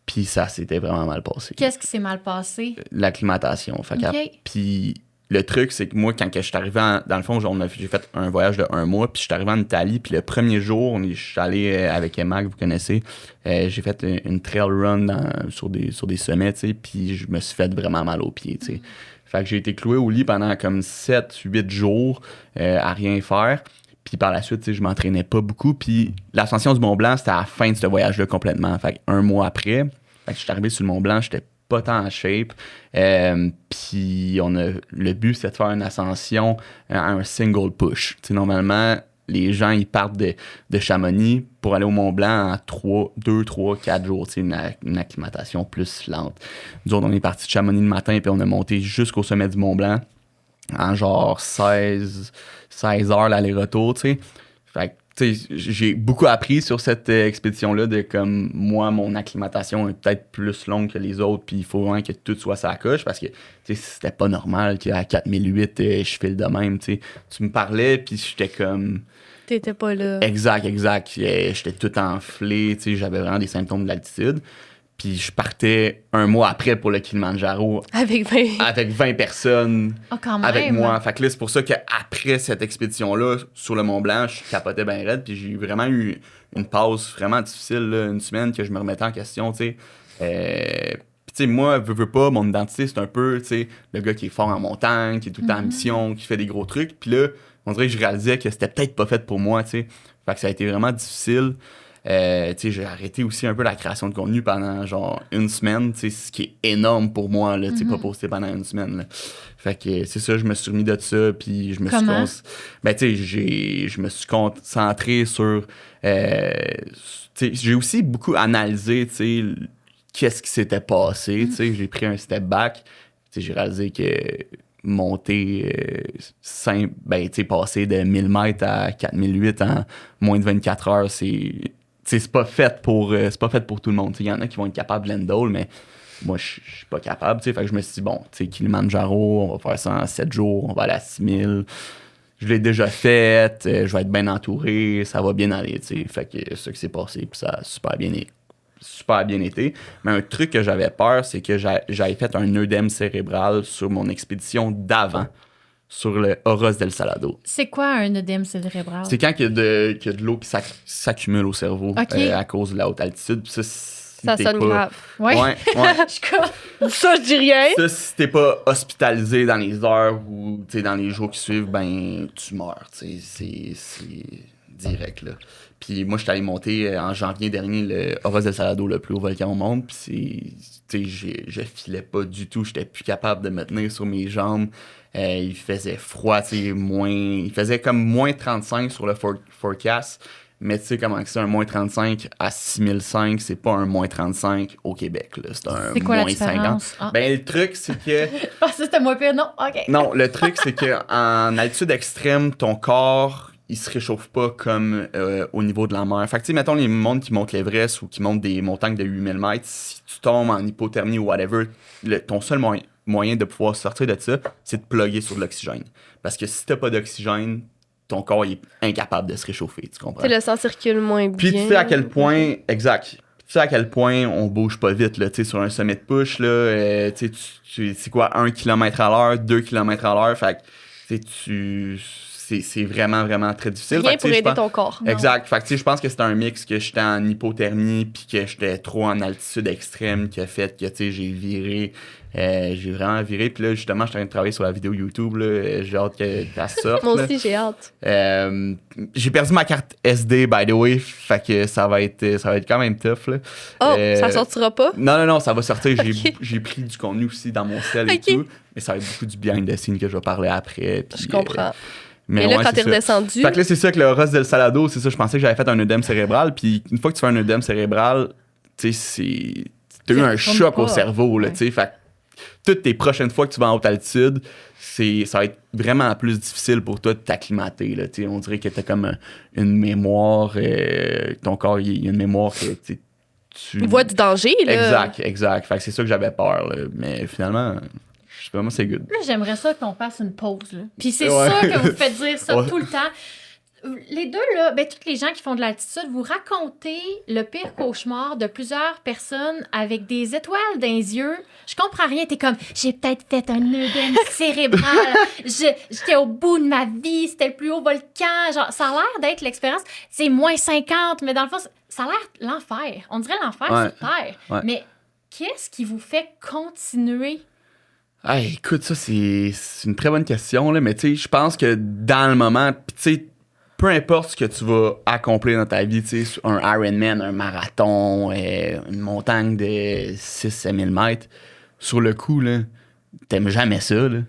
Puis ça s'était vraiment mal passé. Qu'est-ce qui s'est mal passé? L'acclimatation. Fait puis le truc, c'est que moi, quand je suis arrivé, dans le fond, j'ai fait un voyage de 1 mois, puis je suis arrivé en Italie, puis le premier jour, je suis allé avec Emma, que vous connaissez, j'ai fait une trail run sur des sommets, tu sais, puis je me suis fait vraiment mal aux pieds, tu sais. Fait que j'ai été cloué au lit pendant comme 7-8 jours à rien faire. Puis par la suite, tu sais, je m'entraînais pas beaucoup. Puis l'ascension du Mont-Blanc, c'était à la fin de ce voyage-là complètement. Fait que 1 mois après, fait que je suis arrivé sur le Mont-Blanc, j'étais pas tant en shape. Puis le but, c'était de faire une ascension à un single push. Tu sais, normalement, les gens, ils partent de Chamonix pour aller au Mont-Blanc en 2, 3, 4 jours. Tu sais, une acclimatation plus lente. Nous autres, on est parti de Chamonix le matin, puis on a monté jusqu'au sommet du Mont-Blanc en genre 16 heures l'aller-retour, tu sais. Fait que, tu sais, j'ai beaucoup appris sur cette expédition-là de comme, moi, mon acclimatation est peut-être plus longue que les autres, puis il faut vraiment que tout soit sa coche, parce que, tu sais, c'était pas normal qu'à 4008, je file de même, tu sais. Tu me parlais, puis j'étais comme... T'étais pas là. Exact. J'étais tout enflé, tu sais, j'avais vraiment des symptômes de l'altitude. Puis je partais 1 mois après pour le Kilimanjaro. Avec 20 personnes quand même. avec moi. Fait que là, c'est pour ça qu'après cette expédition-là, sur le Mont-Blanc, je capotais bien raide. Puis j'ai vraiment eu une pause vraiment difficile, là, 1 semaine, que je me remettais en question, tu sais. Puis tu sais, moi, veux pas, mon identité, c'est un peu, tu sais, le gars qui est fort en montagne, qui est tout le temps en mission, qui fait des gros trucs. Puis là, on dirait que je réalisais que c'était peut-être pas fait pour moi, tu sais. Fait que ça a été vraiment difficile. J'ai arrêté aussi un peu la création de contenu pendant genre 1 semaine, ce qui est énorme pour moi, là, pas poster pendant 1 semaine. Là. Fait que c'est ça, je me suis remis de ça, puis je me je me suis concentré sur... j'ai aussi beaucoup analysé, qu'est-ce qui s'était passé, j'ai pris un step back, j'ai réalisé que monter passer de 1000 mètres à 4008 en moins de 24 heures, c'est pas fait pour tout le monde. Il y en a qui vont être capables de l'endole, mais moi, je suis pas capable. Fait que je me suis dit, bon, Kilimanjaro, on va faire ça en 7 jours, on va aller à 6000. Je l'ai déjà fait, je vais être bien entouré, ça va bien aller. Fait que c'est ça qui s'est passé, puis ça a super bien été. Mais un truc que j'avais peur, c'est que j'avais fait un œdème cérébral sur mon expédition d'avant, sur le Horos del Salado. C'est quoi un œdème cérébral? C'est quand il y a de l'eau qui s'accumule au cerveau à cause de la haute altitude. Puis ça sonne grave. Ouais. Ça, je dis rien. Ça, si t'es pas hospitalisé dans les heures ou dans les jours qui suivent, ben tu meurs. C'est direct, là. Puis moi, je suis allé monter en janvier dernier le Horos del Salado, le plus haut volcan au monde. Puis je filais pas du tout. J'étais plus capable de me tenir sur mes jambes. Il faisait froid, il faisait comme moins 35 sur le forecast. Mais tu sais comment c'est un moins 35 à 6005, c'est pas un moins 35 au Québec, là. C'est un quoi moins la 50. Ben le truc, c'est que... Je pensais que c'était moins pire, non? OK. Non, le truc, c'est qu'en altitude extrême, ton corps, il se réchauffe pas comme au niveau de la mer. Fait que tu sais, mettons les mondes qui montent l'Everest ou qui montent des montagnes de 8000 mètres, si tu tombes en hypothermie ou whatever, ton seul moyen de pouvoir sortir de ça, c'est de plugger sur de l'oxygène. Parce que si t'as pas d'oxygène, ton corps il est incapable de se réchauffer, tu comprends? Le sang circule moins bien. Puis tu sais à quel point, exact, tu sais à quel point on bouge pas vite, là, tu sais, sur un sommet de push, là, c'est quoi, 1 km à l'heure, 2 km à l'heure, fait que, c'est vraiment, vraiment très difficile. Rien pour aider ton corps. Exact. Fait que, je pense que c'était un mix que j'étais en hypothermie puis que j'étais trop en altitude extrême qui a fait que, j'ai viré. J'ai vraiment viré. Puis là, justement, je suis en train de travailler sur la vidéo YouTube. Là. J'ai hâte que ça sorte. Moi aussi, j'ai hâte. J'ai perdu ma carte SD, by the way. Fait que ça va être quand même tough. Là. Oh, ça sortira pas? Non, ça va sortir. Okay. J'ai pris du contenu aussi dans mon cell et tout. Mais ça va être beaucoup du behind the scenes que je vais parler après. Puis, je comprends. Mais là, quand t'es redescendu... Fait que là, c'est ça que le Horos del Salado, c'est ça, je pensais que j'avais fait un œdème cérébral, puis une fois que tu fais un œdème cérébral, tu sais, t'as eu un choc au cerveau, là, tu sais, fait que toutes tes prochaines fois que tu vas en haute altitude, ça va être vraiment plus difficile pour toi de t'acclimater, là, tu sais, on dirait que t'as comme une mémoire, ton corps, il y a une mémoire que, tu Il voit du danger, là. Exact, fait que c'est ça que j'avais peur, là, mais finalement... c'est good. Là, j'aimerais ça qu'on fasse une pause. Là. Puis c'est sûr que vous faites dire ça tout le temps. les deux, là, ben, toutes les gens qui font de l'altitude, vous racontez le pire cauchemar de plusieurs personnes avec des étoiles dans les yeux. Je comprends rien. T'es comme, j'ai peut-être fait un œdème cérébral. J'étais au bout de ma vie. C'était le plus haut volcan. Genre, ça a l'air d'être l'expérience. C'est moins 50, mais dans le fond, ça a l'air l'enfer. On dirait l'enfer sur Terre. Ouais. Mais qu'est-ce qui vous fait continuer? Ah, écoute, ça, c'est une très bonne question, là, mais tu sais, je pense que dans le moment, tu sais, peu importe ce que tu vas accomplir dans ta vie, tu sais, un Ironman, un marathon, une montagne de 6-7 000 mètres, sur le coup, là, t'aimes jamais ça, là.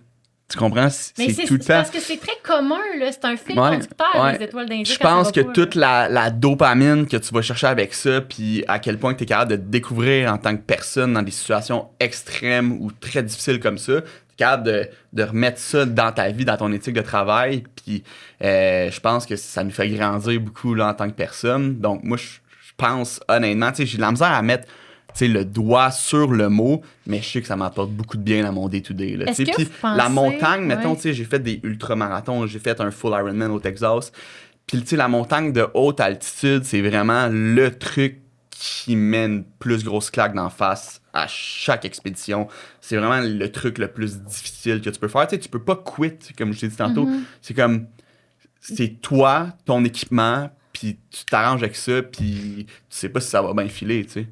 Tu comprends? Mais c'est tout le temps. Parce que c'est très commun, là. C'est un fil conducteur, les étoiles d'indice. Je pense que toute la dopamine que tu vas chercher avec ça, puis à quel point tu es capable de te découvrir en tant que personne dans des situations extrêmes ou très difficiles comme ça, tu es capable de remettre ça dans ta vie, dans ton éthique de travail. Puis je pense que ça nous fait grandir beaucoup là, en tant que personne. Donc, moi, je pense honnêtement, tu sais, j'ai de la misère à mettre le doigt sur le mot, mais je sais que ça m'apporte beaucoup de bien dans mon day-to-day. Là, puis la montagne, mettons, j'ai fait des ultramarathons, j'ai fait un full Ironman au Texas. Puis la montagne de haute altitude, c'est vraiment le truc qui met une plus grosse claque d'en face à chaque expédition. C'est vraiment le truc le plus difficile que tu peux faire. Tu peux pas quit, comme je t'ai dit tantôt. C'est comme, c'est toi, ton équipement, puis tu t'arranges avec ça, puis tu sais pas si ça va bien filer, tu sais.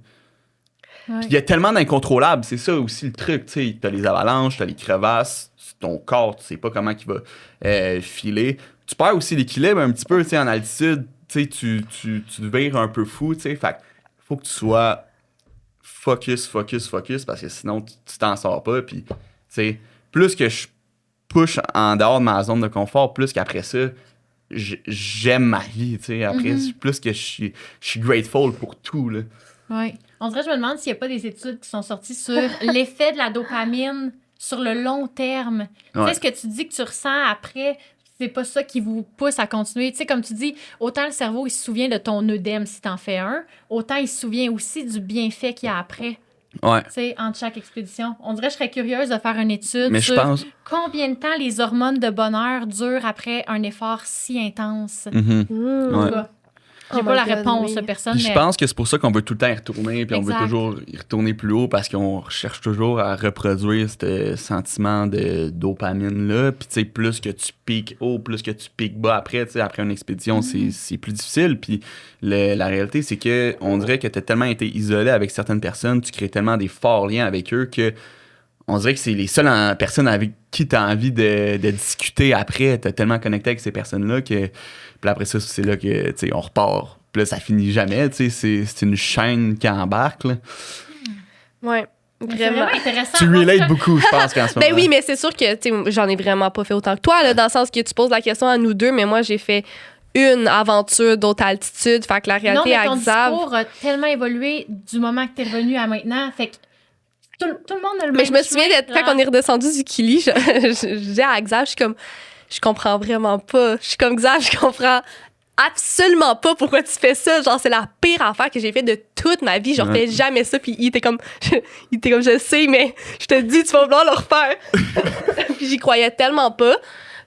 Il y a tellement d'incontrôlables, c'est ça aussi le truc, tu sais, t'as les avalanches, t'as les crevasses, ton corps, tu sais pas comment il va filer. Tu perds aussi l'équilibre un petit peu, tu sais, en altitude, tu sais, tu te vires un peu fou, tu sais, fait faut que tu sois focus, parce que sinon, tu t'en sors pas, puis, tu sais, plus que je push en dehors de ma zone de confort, plus qu'après ça, j'aime ma vie, tu sais, après, plus que je suis grateful pour tout, là. Oui. On dirait, je me demande s'il n'y a pas des études qui sont sorties sur l'effet de la dopamine sur le long terme. Tu sais, ce que tu dis que tu ressens après, c'est pas ça qui vous pousse à continuer. Tu sais, comme tu dis, autant le cerveau, il se souvient de ton œdème si t'en fais un, autant il se souvient aussi du bienfait qu'il y a après. Ouais. Tu sais, entre chaque expédition. On dirait que je serais curieuse de faire une étude mais sur combien de temps les hormones de bonheur durent après un effort si intense. En tout cas, j'ai pas la réponse, personne. Je pense que c'est pour ça qu'on veut tout le temps y retourner, puis on veut toujours y retourner plus haut, parce qu'on cherche toujours à reproduire ce sentiment de dopamine-là. Puis tu sais, plus que tu piques haut, plus que tu piques bas après, tu sais, après une expédition, c'est plus difficile. Puis la réalité, c'est que on dirait que tu as tellement été isolé avec certaines personnes, tu crées tellement des forts liens avec eux que on dirait que c'est les seules personnes avec qui tu as envie de discuter après. Tu as tellement connecté avec ces personnes-là que. Puis après ça, c'est là que, tu sais, on repart. Puis là, ça finit jamais, tu sais. C'est une chaîne qui embarque, là. Ouais. C'est vraiment intéressant. Tu relates beaucoup, je pense, qu'en ce moment. Ben oui, mais c'est sûr que, tu sais, j'en ai vraiment pas fait autant que toi, là, dans le sens que tu poses la question à nous deux, mais moi, j'ai fait une aventure d'autre altitude. Fait que la réalité est ton discours a tellement évolué du moment que t'es revenu à maintenant. Fait que tout le monde a le même. Mais je me souviens quand on est redescendu du Kili, je disais à Xav, je suis comme, je comprends vraiment pas. Je suis comme Xav, je comprends absolument pas pourquoi tu fais ça. Genre, c'est la pire affaire que j'ai fait de toute ma vie. Je refais jamais ça. Puis il était comme, je sais, mais je te dis, tu vas vouloir le refaire. Puis j'y croyais tellement pas.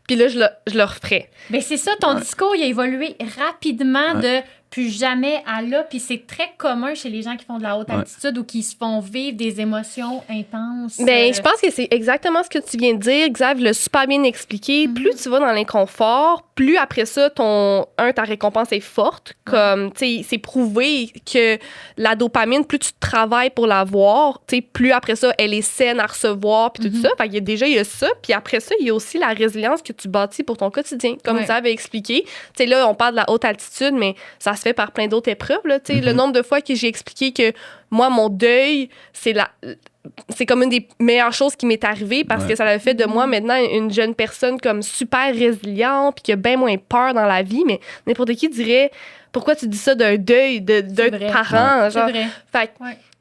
Puis là, je le referais. Ben c'est ça, ton discours, il a évolué rapidement de plus jamais à là. Puis c'est très commun chez les gens qui font de la haute altitude ou qui se font vivre des émotions intenses. Ben, je pense que c'est exactement ce que tu viens de dire. Xav l'a super bien expliqué. Plus tu vas dans l'inconfort, plus après ça, ta récompense est forte. Comme, tu sais, c'est prouvé que la dopamine, plus tu travailles pour l'avoir, tu sais, plus après ça, elle est saine à recevoir, puis tout ça. Fait qu'il il y a ça. Puis après ça, il y a aussi la résilience que tu bâtis pour ton quotidien. Comme Xav avait expliqué. Tu sais, là, on parle de la haute altitude, mais ça se fait par plein d'autres épreuves. Là, le nombre de fois que j'ai expliqué que moi, mon deuil, c'est comme une des meilleures choses qui m'est arrivée parce que ça a fait de moi maintenant une jeune personne comme super résiliente puis qui a bien moins peur dans la vie. Mais n'importe qui dirait pourquoi tu dis ça d'un deuil d'un parent. Genre. C'est vrai. Fait,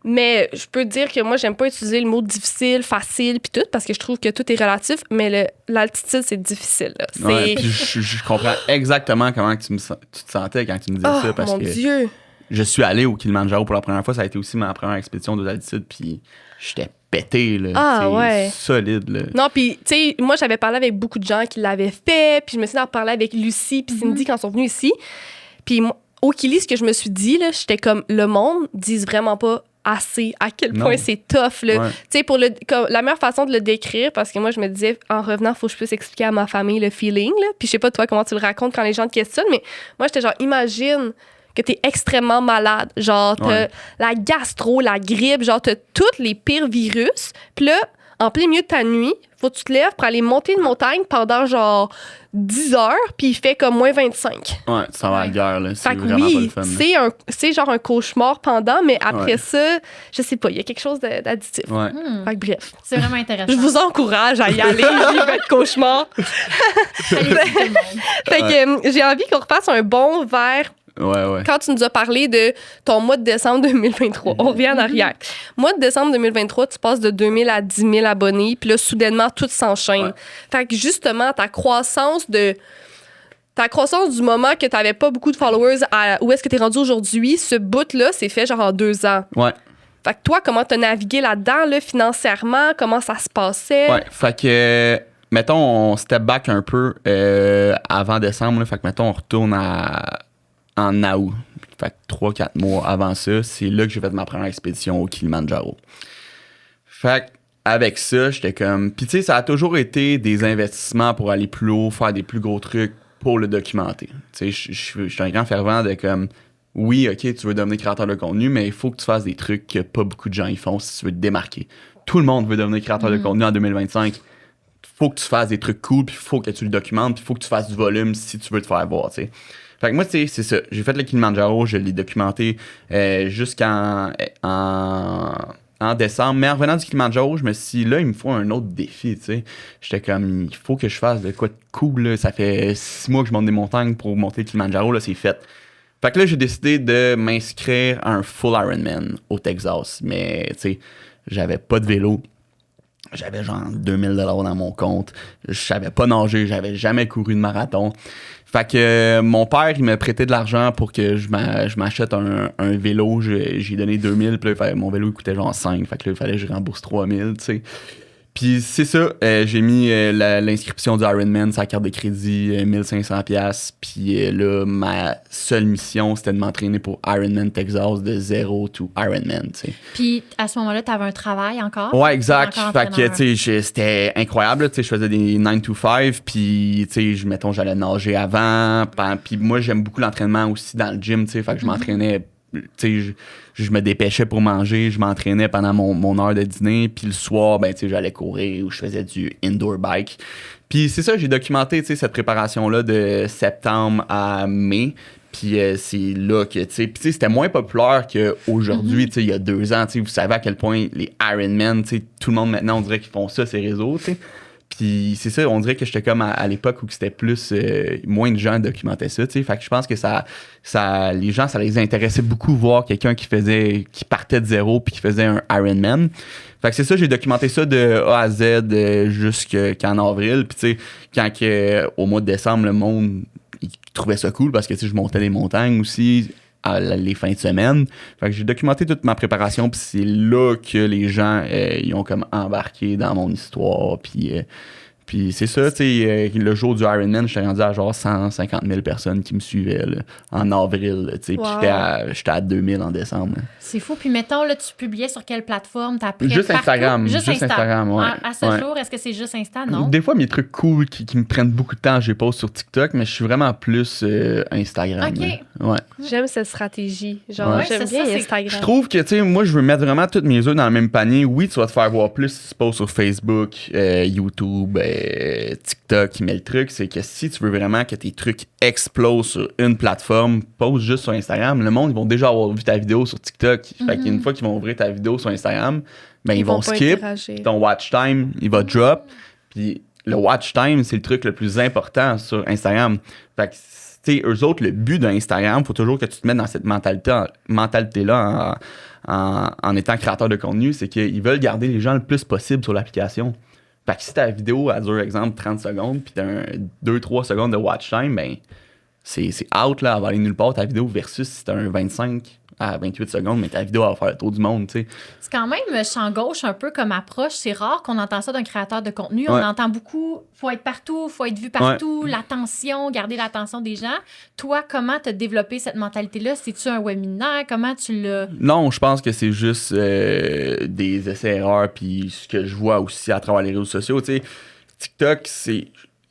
mais je peux te dire que moi, j'aime pas utiliser le mot difficile, facile, puis tout, parce que je trouve que tout est relatif, mais l'altitude, c'est difficile. Là. Puis je comprends exactement comment tu te sentais quand tu me disais ça, parce mon que Dieu. je suis allé au Kilimanjaro pour la première fois, ça a été aussi ma première expédition de l'altitude, puis j'étais pété, là. Ah, ouais. Solide, là. Non, puis, tu sais, moi, j'avais parlé avec beaucoup de gens qui l'avaient fait, puis je me suis en parler avec Lucie puis Cindy quand ils sont venus ici. Puis, au Kili, ce que je me suis dit, là, j'étais comme, le monde dise vraiment pas assez à quel point c'est tough, là. Ouais. Tu sais, la meilleure façon de le décrire, parce que moi, je me disais, en revenant, il faut que je puisse expliquer à ma famille le feeling, là. Puis, je sais pas, toi, comment tu le racontes quand les gens te questionnent, mais moi, j'étais genre, imagine que t'es extrêmement malade. Genre, t'as la gastro, la grippe, genre, t'as tous les pires virus. Puis là, en plein milieu de ta nuit, faut que tu te lèves pour aller monter une montagne pendant, genre, 10 heures, puis il fait comme moins 25. Ouais, tu s'en vas à la guerre, là. C'est Fait que vraiment pas le fun. c'est genre un cauchemar pendant, mais après ça, je sais pas, il y a quelque chose d'additif. Ouais. Fait que bref. C'est vraiment intéressant. Je vous encourage à y aller, vivre votre cauchemar. Allez-y, tout le monde. Fait que j'ai envie qu'on repasse un bon vers Ouais. quand tu nous as parlé de ton mois de décembre 2023. On revient en arrière. Mois de décembre 2023, tu passes de 2000 à 10 000 abonnés, puis là, soudainement, tout s'enchaîne. Ouais. Fait que justement, ta croissance du moment que tu n'avais pas beaucoup de followers à où est-ce que tu es rendu aujourd'hui, ce bout-là, c'est fait genre en 2 ans. Ouais. Fait que toi, comment tu as navigué là-dedans, là, financièrement? Comment ça se passait? Ouais. Fait que, mettons, on step back un peu avant décembre. Là, fait que, mettons, on retourne en août. Fait que 3-4 mois avant ça, c'est là que j'ai fait ma première expédition au Kilimanjaro. Fait que, avec ça, j'étais comme... Puis, tu sais, ça a toujours été des investissements pour aller plus haut, faire des plus gros trucs pour le documenter. Tu sais, je suis un grand fervent de comme... Oui, OK, tu veux devenir créateur de contenu, mais il faut que tu fasses des trucs que pas beaucoup de gens y font si tu veux te démarquer. Tout le monde veut devenir créateur de contenu en 2025. Faut que tu fasses des trucs cool, puis faut que tu le documentes, puis faut que tu fasses du volume si tu veux te faire voir, tu sais. Fait que moi, tu sais, c'est ça. J'ai fait le Kilimanjaro, je l'ai documenté jusqu'en décembre. Mais en revenant du Kilimanjaro, je me suis dit, là, il me faut un autre défi, tu sais. J'étais comme, il faut que je fasse de quoi de cool, là. Ça fait 6 mois que je monte des montagnes pour monter le Kilimanjaro, là, c'est fait. Fait que là, j'ai décidé de m'inscrire à un full Ironman au Texas. Mais, tu sais, j'avais pas de vélo. J'avais genre 2000 $ dans mon compte. Je savais pas nager. J'avais jamais couru de marathon. Fait que mon père, il m'a prêté de l'argent pour que je m'achète un vélo. J'ai donné 2000. Puis là, mon vélo, il coûtait genre 5. Fait que là, il fallait que je rembourse 3000, tu sais. Puis c'est ça, j'ai mis l'inscription du Ironman sur la carte de crédit, 1500$. Puis là, ma seule mission, c'était de m'entraîner pour Ironman Texas de 0 to Ironman, tu sais. Puis à ce moment-là, tu avais un travail encore? Ouais, exact. Encore Fait que, tu sais, c'était incroyable, tu sais, je faisais des 9 to 5, puis, tu sais, mettons, j'allais nager avant. Puis moi, j'aime beaucoup l'entraînement aussi dans le gym, tu sais, fait que je m'entraînais... Tu sais, je me dépêchais pour manger, je m'entraînais pendant mon heure de dîner, puis le soir, ben, tu sais, j'allais courir ou je faisais du indoor bike. Puis c'est ça, j'ai documenté, tu sais, cette préparation-là de septembre à mai. Puis c'est là que, tu sais, c'était moins populaire qu'aujourd'hui, tu sais, il y a 2 ans, tu sais, vous savez à quel point les Ironman, tu sais, tout le monde maintenant, on dirait qu'ils font ça, ces réseaux, tu sais. Puis c'est ça, on dirait que j'étais comme à l'époque où c'était plus... moins de gens documentaient ça, tu sais. Fait que je pense que les gens, ça les intéressait beaucoup voir quelqu'un qui partait de zéro puis qui faisait un Ironman. Fait que c'est ça, j'ai documenté ça de A à Z jusqu'en avril. Puis tu sais, au mois de décembre, le monde, il trouvait ça cool parce que tu sais, je montais les montagnes aussi les fins de semaine. Fait que j'ai documenté toute ma préparation, puis c'est là que les gens ils ont comme embarqué dans mon histoire, puis c'est ça, tu sais, le jour du Ironman, j'étais rendu à genre 150 000 personnes qui me suivaient là, en avril, tu sais, puis j'étais à 2000 en décembre. Là. C'est fou. Puis mettons, là, tu publiais sur quelle plateforme? Juste Instagram. Juste Instagram, ouais. À ce jour, est-ce que c'est juste Insta? Non? Des fois, mes trucs cool qui me prennent beaucoup de temps, je les poste sur TikTok, mais je suis vraiment plus Instagram. OK. Là. Ouais. J'aime cette stratégie. Genre, j'aime bien Instagram. Je trouve que, tu sais, moi, je veux mettre vraiment toutes mes œufs dans le même panier. Oui, tu vas te faire voir plus si tu postes sur Facebook, YouTube, TikTok, mais le truc, c'est que si tu veux vraiment que tes trucs explosent sur une plateforme, poste juste sur Instagram. Le monde, ils vont déjà avoir vu ta vidéo sur TikTok. Fait qu'une fois qu'ils vont ouvrir ta vidéo sur Instagram, ben ils vont skip. Ton watch time, il va drop. Puis le watch time, c'est le truc le plus important sur Instagram. Fait que, tu sais, eux autres, le but d'Instagram, faut toujours que tu te mettes dans cette mentalité-là en étant créateur de contenu, c'est qu'ils veulent garder les gens le plus possible sur l'application. Fait que si ta vidéo, elle dure, exemple, 30 secondes, puis t'as 2-3 secondes de watch time, ben c'est out, là, elle va aller nulle part ta vidéo versus si t'as un 25 à 28 secondes, mais ta vidéo va faire le tour du monde, tu sais. C'est quand même champ gauche un peu comme approche. C'est rare qu'on entend ça d'un créateur de contenu. Ouais. On entend beaucoup, faut être partout, faut être vu partout, l'attention, garder l'attention des gens. Toi, comment t'as développé cette mentalité-là? C'est-tu un webinaire? Comment tu l'as... Non, je pense que c'est juste des essais-erreurs, puis ce que je vois aussi à travers les réseaux sociaux, tu sais, TikTok,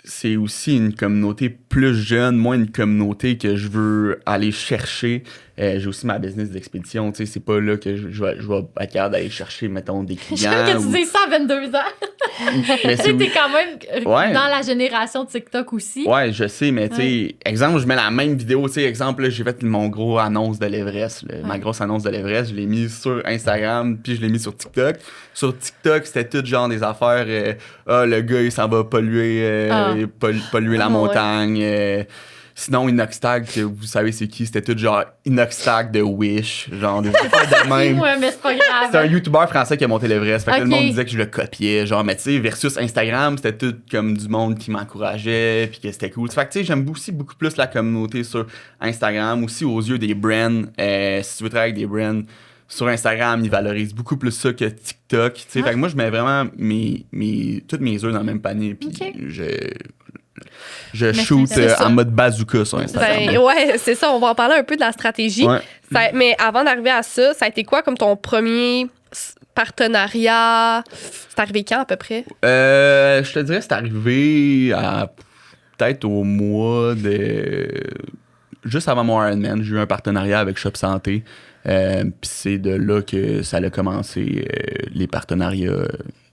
c'est aussi une communauté plus jeune, moi une communauté que je veux aller chercher. J'ai aussi ma business d'expédition, tu sais, c'est pas là que je vais être capable d'aller chercher, mettons, des clients. J'aime que tu dises ça à 22 ans. Mais Tu sais, t'es quand même dans la génération de TikTok aussi. Ouais, je sais, mais tu sais, exemple, je mets la même vidéo, tu sais, exemple, là, j'ai fait mon gros annonce de l'Everest, ma grosse annonce de l'Everest, je l'ai mise sur Instagram, puis je l'ai mis sur TikTok. Sur TikTok, c'était tout genre des affaires, le gars, il s'en va polluer, polluer la montagne. Sinon, Inoxtag, vous savez c'est qui? C'était tout genre Inoxtag de Wish, genre des affaires de même. Ouais, mais c'est pas grave. C'est un YouTuber français qui a monté l'Everest. Fait que le monde disait que je le copiais. Genre, mais tu sais, versus Instagram, c'était tout comme du monde qui m'encourageait puis que c'était cool. Fait que tu sais, j'aime aussi beaucoup plus la communauté sur Instagram. Aussi aux yeux des brands. Si tu veux travailler avec des brands sur Instagram, ils valorisent beaucoup plus ça que TikTok. Tu sais, fait que moi, je mets vraiment toutes mes œufs dans le même panier. Puis je shoot en mode bazooka sur Instagram. Ben, ouais, c'est ça. On va en parler un peu de la stratégie. Ouais. Mais avant d'arriver à ça, ça a été quoi comme ton premier partenariat? C'est arrivé quand à peu près? Je te dirais c'est arrivé à peut-être au mois de... Juste avant mon Ironman, j'ai eu un partenariat avec Shop Santé. Puis c'est de là que ça a commencé, les partenariats...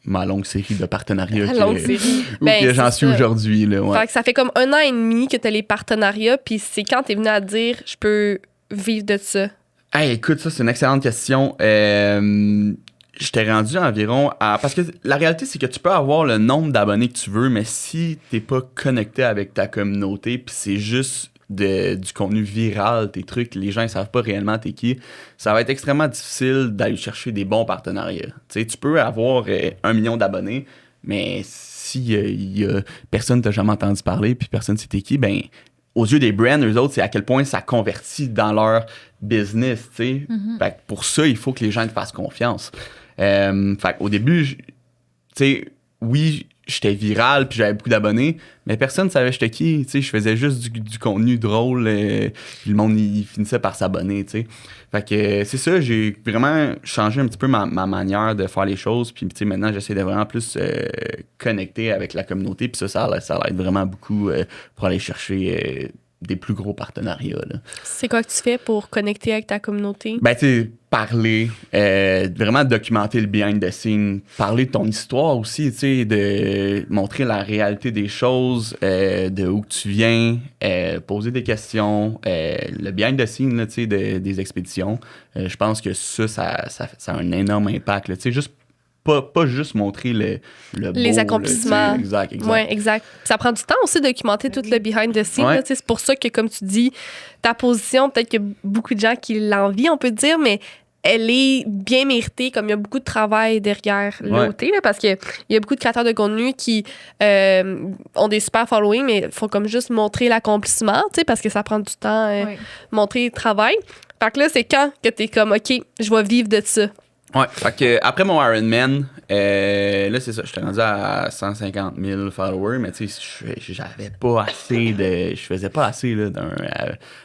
ma longue série de partenariats que j'en suis aujourd'hui. Là, ouais. Fait que ça fait comme 1 an et demi que tu as les partenariats, puis c'est quand tu es venu à dire « je peux vivre de ça ». Hey, écoute, ça, c'est une excellente question. J'étais rendu environ à... Parce que la réalité, c'est que tu peux avoir le nombre d'abonnés que tu veux, mais si t'es pas connecté avec ta communauté, puis c'est juste du contenu viral, tes trucs, les gens ne savent pas réellement t'es qui, ça va être extrêmement difficile d'aller chercher des bons partenariats. Tu sais, tu peux avoir 1 million d'abonnés, mais si personne t'a jamais entendu parler puis personne sait t'es qui, ben aux yeux des brands, eux autres, c'est à quel point ça convertit dans leur business, tu sais. Fait que pour ça, il faut que les gens te fassent confiance. Fait qu'au début, tu sais, oui, j'étais viral puis j'avais beaucoup d'abonnés, mais personne ne savait j'étais qui, tu sais, je faisais juste du contenu drôle, puis le monde il finissait par s'abonner, tu sais. Fait que c'est ça, j'ai vraiment changé un petit peu ma manière de faire les choses, puis tu sais, maintenant j'essaie de vraiment plus connecter avec la communauté, puis ça aide vraiment beaucoup pour aller chercher des plus gros partenariats, là. C'est quoi que tu fais pour connecter avec ta communauté? Ben, tu sais, parler, vraiment documenter le behind the scenes, parler de ton histoire aussi, tu sais, de montrer la réalité des choses, de où tu viens, poser des questions, le behind the scenes, là, tu sais, des expéditions. Je pense que ça a un énorme impact, là, tu sais, juste pas juste montrer le les beau, accomplissements. Là, exact. Ouais, exact. Ça prend du temps aussi de documenter tout le behind the scenes. Ouais. Là, c'est pour ça que, comme tu dis, ta position, peut-être qu'il y a beaucoup de gens qui l'envient, on peut dire, mais elle est bien méritée, comme il y a beaucoup de travail derrière l'OT, là, parce qu'il y a beaucoup de créateurs de contenu qui ont des super followings, mais il faut comme juste montrer l'accomplissement, parce que ça prend du temps, montrer le travail. Fait que là, c'est quand que t'es comme, OK, je vais vivre de ça. Ouais, fait que après mon Ironman, là c'est ça, j'étais rendu à 150 000 followers, mais tu sais, j'avais pas assez je faisais pas assez là,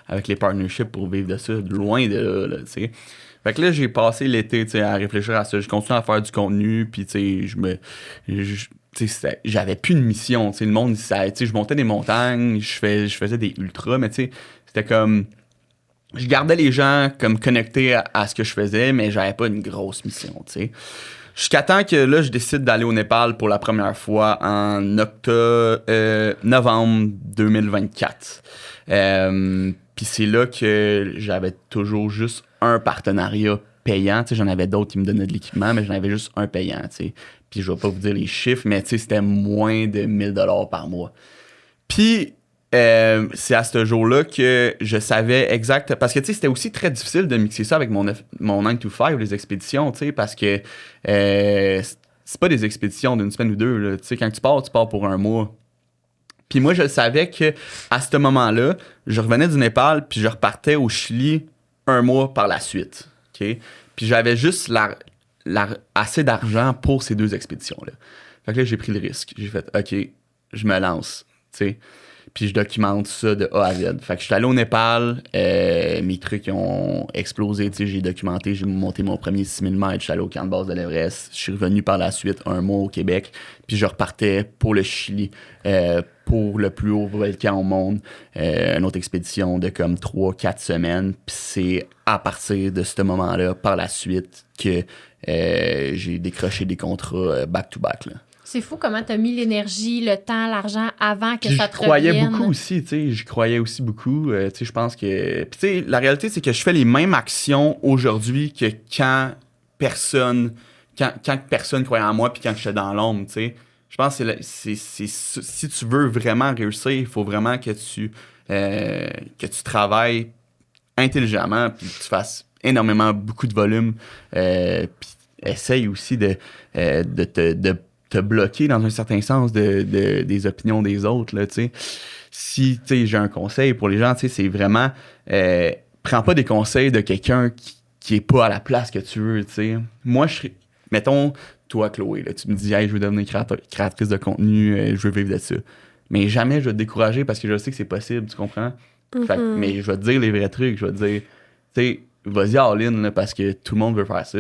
avec les partnerships pour vivre de ça, loin de là, tu sais. Fait que là, j'ai passé l'été, tu sais, à réfléchir à ça, je continue à faire du contenu, puis tu sais, j'avais plus de mission, tu sais, le monde, tu sais, je montais des montagnes, je faisais des ultras, mais tu sais, c'était comme... Je gardais les gens comme connectés à ce que je faisais, mais j'avais pas une grosse mission, tu sais. Jusqu'à temps que là, je décide d'aller au Népal pour la première fois en novembre 2024. Puis c'est là que j'avais toujours juste un partenariat payant. Tu sais, j'en avais d'autres qui me donnaient de l'équipement, mais j'en avais juste un payant, tu sais. Puis je vais pas vous dire les chiffres, mais tu sais, c'était moins de 1 000 $ par mois. Puis... c'est à ce jour-là que je savais exact... Parce que, tu sais, c'était aussi très difficile de mixer ça avec mon 9 to 5, les expéditions, tu sais, parce que c'est pas des expéditions d'une semaine ou deux, là. Tu sais, quand tu pars pour 1 mois. Puis moi, je savais que à ce moment-là, je revenais du Népal, puis je repartais au Chili 1 mois par la suite. OK? Puis j'avais juste assez d'argent pour ces 2 expéditions-là. Fait que là, j'ai pris le risque. J'ai fait, OK, je me lance, tu sais. Puis je documente ça de A à Z. Fait que je suis allé au Népal, mes trucs ont explosé, tu sais, j'ai documenté, j'ai monté mon premier 6000 mètres, je suis allé au camp de base de l'Everest, je suis revenu par la suite 1 mois au Québec, puis je repartais pour le Chili, pour le plus haut volcan au monde, une autre expédition de comme 3-4 semaines, puis c'est à partir de ce moment-là, par la suite, que j'ai décroché des contrats back-to-back, là. C'est fou comment tu as mis l'énergie, le temps, l'argent avant que Puis ça te je croyais revienne. beaucoup aussi, tu sais. Je croyais aussi beaucoup. Tu sais, je pense que... Puis tu sais, la réalité, c'est que je fais les mêmes actions aujourd'hui que quand personne croyait en moi puis quand j'étais dans l'ombre, tu sais. Je pense que si tu veux vraiment réussir, il faut vraiment que tu travailles intelligemment puis que tu fasses énormément beaucoup de volume. Puis essaye aussi de te bloquer dans un certain sens des opinions des autres, là, tu sais. Si, tu sais, j'ai un conseil pour les gens, tu sais, c'est vraiment, prends pas des conseils de quelqu'un qui est pas à la place que tu veux, tu sais. Moi, mettons, toi, Chloé, là, tu me dis, hey, je veux devenir créatrice de contenu, je veux vivre de ça. Mais jamais je vais te décourager parce que je sais que c'est possible, tu comprends? Fait que, mais je vais te dire les vrais trucs, je vais te dire, tu sais, vas-y all-in, là, parce que tout le monde veut faire ça.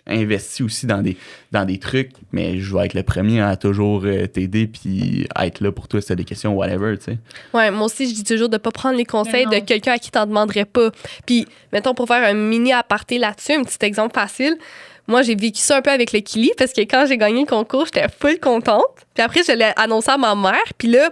Investis aussi dans des trucs, mais je vais être le premier à toujours t'aider puis à être là pour toi si t'as des questions, whatever, tu sais. Ouais, moi aussi, je dis toujours de pas prendre les conseils de quelqu'un à qui t'en demanderais pas. Puis, mettons, pour faire un mini aparté là-dessus, un petit exemple facile, moi, j'ai vécu ça un peu avec le Kili parce que quand j'ai gagné le concours, j'étais full contente. Puis après, je l'ai annoncé à ma mère, puis là,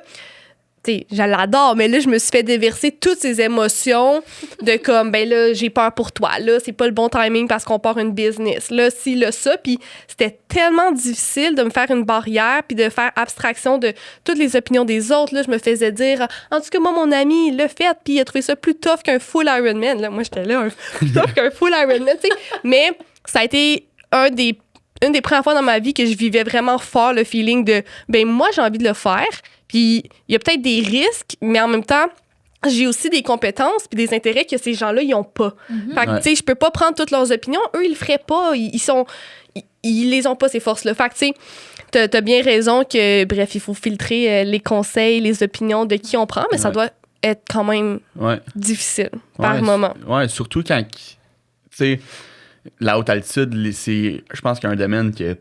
tu sais, je l'adore, mais là, je me suis fait déverser toutes ces émotions de comme, ben là, j'ai peur pour toi. Là, c'est pas le bon timing parce qu'on part une business. Là, si, là, ça. Puis c'était tellement difficile de me faire une barrière puis de faire abstraction de toutes les opinions des autres. Là, je me faisais dire, en tout cas, moi, mon ami, il l'a fait puis il a trouvé ça plus tough qu'un full Ironman. Là, moi, j'étais là, plus tough qu'un full Ironman, tu sais. Mais ça a été une des premières fois dans ma vie que je vivais vraiment fort le feeling de, ben moi, j'ai envie de le faire. Puis il y a peut-être des risques, mais en même temps, j'ai aussi des compétences puis des intérêts que ces gens-là, ils n'ont pas. Fait que, tu sais, je peux pas prendre toutes leurs opinions. Eux, ils le feraient pas. Ils les ont pas, ces forces-là. Fait que, tu sais, t'as bien raison que, bref, il faut filtrer les conseils, les opinions de qui on prend, mais ça doit être quand même difficile par moment. Ouais, surtout quand, tu sais, la haute altitude, je pense qu'il y a un domaine que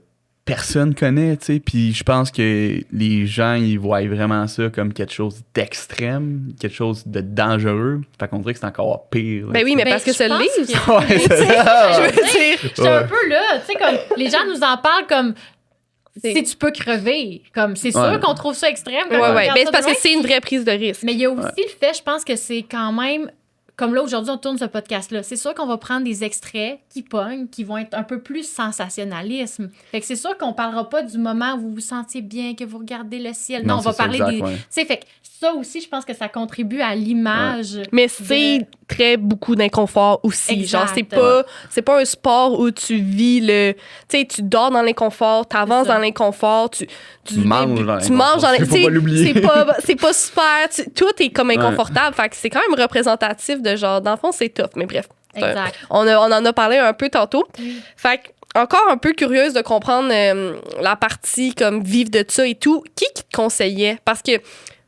personne connaît, tu sais, puis je pense que les gens, ils voient vraiment ça comme quelque chose d'extrême, quelque chose de dangereux. Fait qu'on dirait que c'est encore pire. Là, ben oui, mais parce que ça l'est. Ouais, c'est ça. Je veux dire, j'étais un peu là, tu sais, comme les gens nous en parlent comme si tu peux crever. Comme c'est sûr qu'on trouve ça extrême. Ouais. Ben, c'est parce que c'est une vraie prise de risque. Mais il y a aussi le fait, je pense que c'est quand même. Comme là, aujourd'hui, on tourne ce podcast-là. C'est sûr qu'on va prendre des extraits qui pognent, qui vont être un peu plus sensationnalisme. Fait que c'est sûr qu'on parlera pas du moment où vous vous sentiez bien, que vous regardez le ciel. Non, on va parler des... Tu sais, fait que ça aussi, je pense que ça contribue à l'image. Ouais. Mais c'est très beaucoup d'inconfort aussi. Exact. Genre, c'est pas un sport où tu vis le... Tu sais, tu dors dans l'inconfort, t'avances dans l'inconfort, tu manges dans l'inconfort. Faut pas l'oublier. C'est pas super. Tout est comme inconfortable. Fait que c'est quand même représentatif de genre, dans le fond, c'est tough. Mais bref. Exact. On en a parlé un peu tantôt. Fait que, encore un peu curieuse de comprendre la partie comme vivre de ça et tout. Qui te conseillait? Parce que,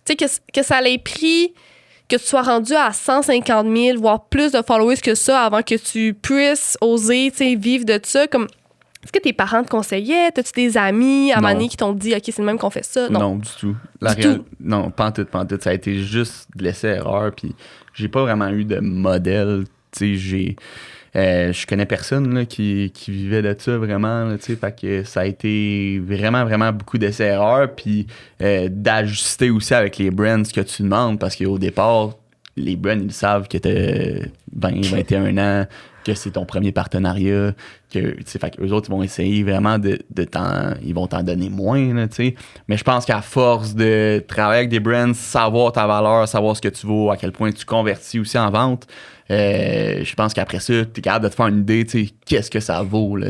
tu sais, que ça l'ait pris, que tu sois rendu à 150 000, voire plus de followers que ça avant que tu puisses oser, tu sais, vivre de ça. Comme, est-ce que tes parents te conseillaient? T'as-tu des amis à un moment donné qui t'ont dit, OK, c'est le même qu'on fait ça? Non, du tout. Non, pas en tout. Ça a été juste de l'essai-erreur. Puis j'ai pas vraiment eu de modèle. Tu sais, je connais personne là, qui vivait de ça vraiment. Là, fait que ça a été vraiment, vraiment beaucoup d'essais-erreurs. Puis d'ajuster aussi avec les brands ce que tu demandes. Parce qu'au départ, les brands, ils savent que t'as 20, 21 ans, que c'est ton premier partenariat, que fait qu'eux autres ils vont essayer vraiment ils vont t'en donner moins là, mais je pense qu'à force de travailler avec des brands, savoir ta valeur, savoir ce que tu vaux, à quel point tu convertis aussi en vente, je pense qu'après ça t'es capable de te faire une idée, qu'est-ce que ça vaut là,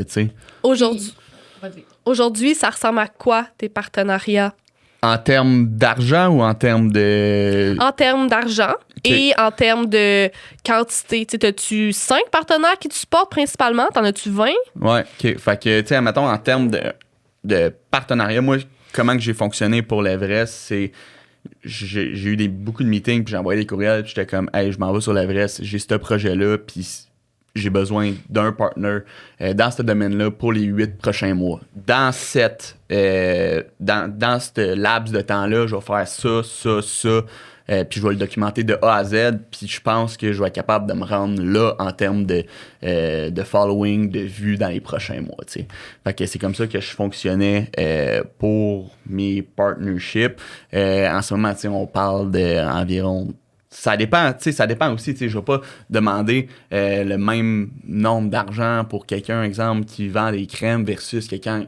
Aujourd'hui, ça ressemble à quoi tes partenariats? En termes d'argent ou en termes de... En termes d'argent et en termes de quantité. Tu sais, as-tu 5 partenaires qui te supportent principalement? T'en as-tu 20? Ouais, OK. Fait que, tu sais, mettons, en termes de partenariat, moi, comment que j'ai fonctionné pour l'Everest, c'est... J'ai eu beaucoup de meetings, puis j'ai envoyé des courriels, puis j'étais comme, hey, je m'en vais sur l'Everest, j'ai ce projet-là, puis j'ai besoin d'un partner dans ce domaine-là pour les 8 prochains mois. Dans ce laps de temps-là, je vais faire ça, puis je vais le documenter de A à Z, puis je pense que je vais être capable de me rendre là en termes de following, de vues dans les prochains mois, tu sais. Fait que c'est comme ça que je fonctionnais pour mes partnerships. En ce moment, tu sais, on parle d'environ... Ça dépend aussi, tu sais, je vais pas demander le même nombre d'argent pour quelqu'un, exemple, qui vend des crèmes versus quelqu'un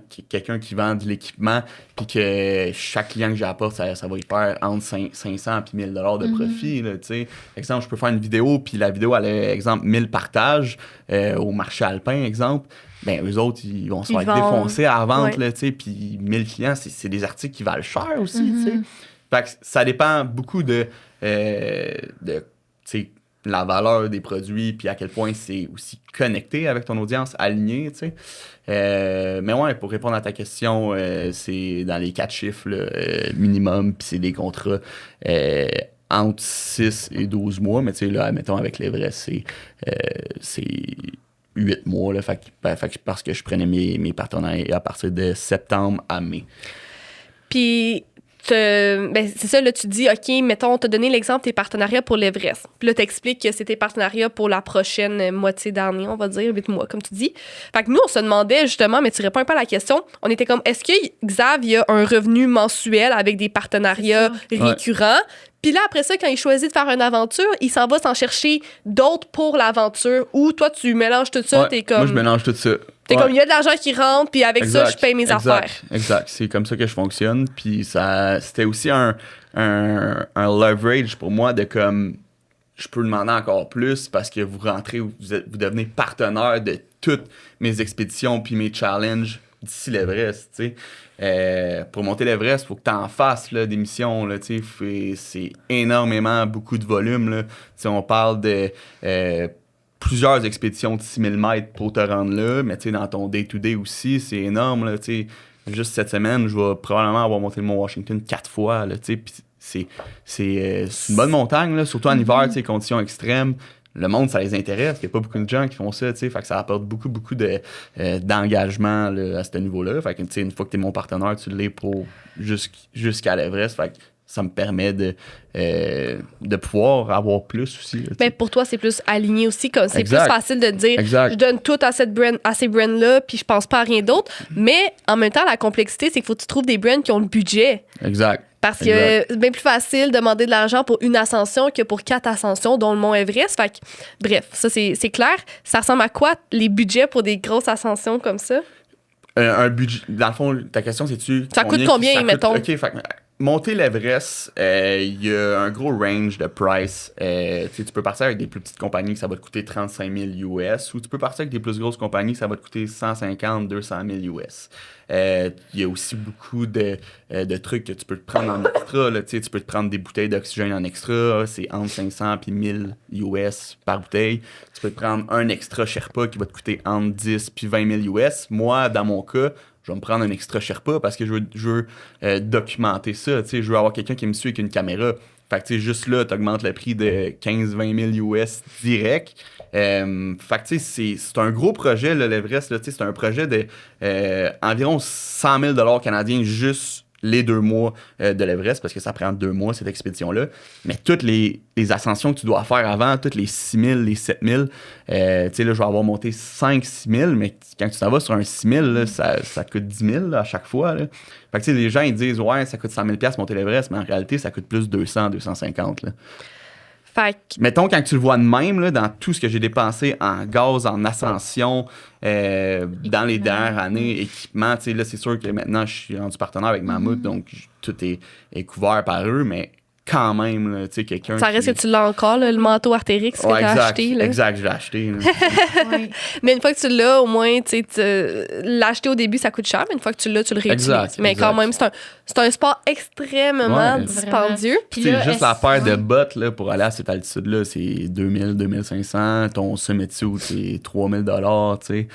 qui vend de l'équipement, puis que chaque client que j'apporte, ça va y faire entre 500 et 1000 $ de profit, là, tu sais. Exemple, je peux faire une vidéo, puis la vidéo, elle a, exemple, 1000 partages au marché alpin, exemple. Ben, eux autres, ils vont se faire défoncer à la vente, là, tu sais, puis 1000 clients, c'est des articles qui valent cher aussi, tu sais. Fait que ça dépend beaucoup de la valeur des produits, puis à quel point c'est aussi connecté avec ton audience, aligné, tu sais. Mais ouais, pour répondre à ta question, c'est dans les 4 chiffres là, minimum, puis c'est des contrats entre 6 et 12 mois, mais tu sais, là, mettons, avec l'Everest, c'est 8 mois, là, parce que je prenais mes partenaires à partir de septembre à mai. Puis... c'est ça, là, tu dis, OK, mettons, on t'a donné l'exemple tes partenariats pour l'Everest. Puis là, t'expliques que c'est tes partenariats pour la prochaine moitié d'année, on va dire, 8 mois, comme tu dis. Fait que nous, on se demandait, justement, mais tu réponds pas à la question, on était comme, est-ce que Xav, il a un revenu mensuel avec des partenariats récurrents? Puis là, après ça, quand il choisit de faire une aventure, il s'en va s'en chercher d'autres pour l'aventure, ou toi, tu mélanges tout ça, t'es comme... Moi, je mélange tout ça. T'es comme, il y a de l'argent qui rentre, puis avec ça, je paye mes affaires. Exact. C'est comme ça que je fonctionne. Puis c'était aussi un leverage pour moi de comme, je peux demander encore plus parce que vous rentrez, vous devenez partenaire de toutes mes expéditions puis mes challenges d'ici l'Everest, tu sais. Pour monter l'Everest, il faut que tu en fasses là, des missions, là, tu sais. C'est énormément, beaucoup de volume, là. Tu sais, on parle de... plusieurs expéditions de 6000 mètres pour te rendre là, mais tu sais, dans ton day-to-day aussi, c'est énorme, là, tu sais. Juste cette semaine, je vais probablement avoir monté le Mont Washington 4 fois, là, tu sais, puis c'est une bonne montagne, là, surtout en hiver, tu sais, conditions extrêmes. Le monde, ça les intéresse. Il n'y a pas beaucoup de gens qui font ça, tu sais, fait que ça apporte beaucoup d'engagement là, à ce niveau-là. Fait que, tu sais, une fois que tu es mon partenaire, tu l'es pour jusqu'à l'Everest, fait que ça me permet de pouvoir avoir plus aussi. Là, ben pour toi, c'est plus aligné aussi. Comme c'est plus facile de dire je donne tout à ces brands-là, puis je pense pas à rien d'autre. Mais en même temps, la complexité, c'est qu'il faut que tu trouves des brands qui ont le budget. Exact. Parce que c'est bien plus facile de demander de l'argent pour une ascension que pour 4 ascensions, dont le Mont Everest. Fait que, bref, ça, c'est clair. Ça ressemble à quoi, les budgets pour des grosses ascensions comme ça? Un budget... Dans le fond, ta question, c'est-tu... Ça coûte combien, mettons? OK, fait monter l'Everest, il y a un gros range de price. Tu peux partir avec des plus petites compagnies que ça va te coûter 35 000 US, ou tu peux partir avec des plus grosses compagnies que ça va te coûter 150 200 000 US. Il y a aussi beaucoup de trucs que tu peux te prendre en extra. Là, tu peux te prendre des bouteilles d'oxygène en extra. C'est entre 500 et 1000 US par bouteille. Tu peux te prendre un extra Sherpa qui va te coûter entre 10 et 20 000 US. Moi, dans mon cas, je vais me prendre un extra Sherpa parce que je veux documenter ça. Je veux avoir quelqu'un qui me suit avec une caméra. Fait que juste là, tu augmentes le prix de 15-20 000 US direct. Fait que c'est un gros projet, là, l'Everest. Là, c'est un projet de environ 100 000 $ canadiens juste les 2 mois de l'Everest, parce que ça prend 2 mois, cette expédition-là. Mais toutes les ascensions que tu dois faire avant, toutes les 6 000, les 7 000, là, je vais avoir monté 5-6 000, mais quand tu t'en vas sur un 6 000, là, ça coûte 10 000 là, à chaque fois. Là. Fait que les gens, ils disent, ouais, ça coûte 100 000 $ monter l'Everest, mais en réalité, ça coûte plus 200, 250. Là. Mettons, quand tu le vois de même, là, dans tout ce que j'ai dépensé en gaz, en ascension, dans les dernières années, équipement, là, c'est sûr que maintenant, je suis rendu partenaire avec Mammouth, donc tout est couvert par eux, mais quand même, là, tu sais, quelqu'un. Ça reste que tu l'as encore, là, le manteau Artérix que tu as acheté. Là. Exact, je l'ai acheté. Ouais. Mais une fois que tu l'as, au moins, tu sais, l'acheter au début, ça coûte cher, mais une fois que tu l'as, tu le réutilises. Exact, mais quand même, c'est un sport extrêmement Ouais. dispendieux. Puis Tu sais, là, juste la paire de ouais. bottes là, pour aller à cette altitude-là, c'est 2000, 2500. Ton summit suit, c'est 3000 $, tu sais.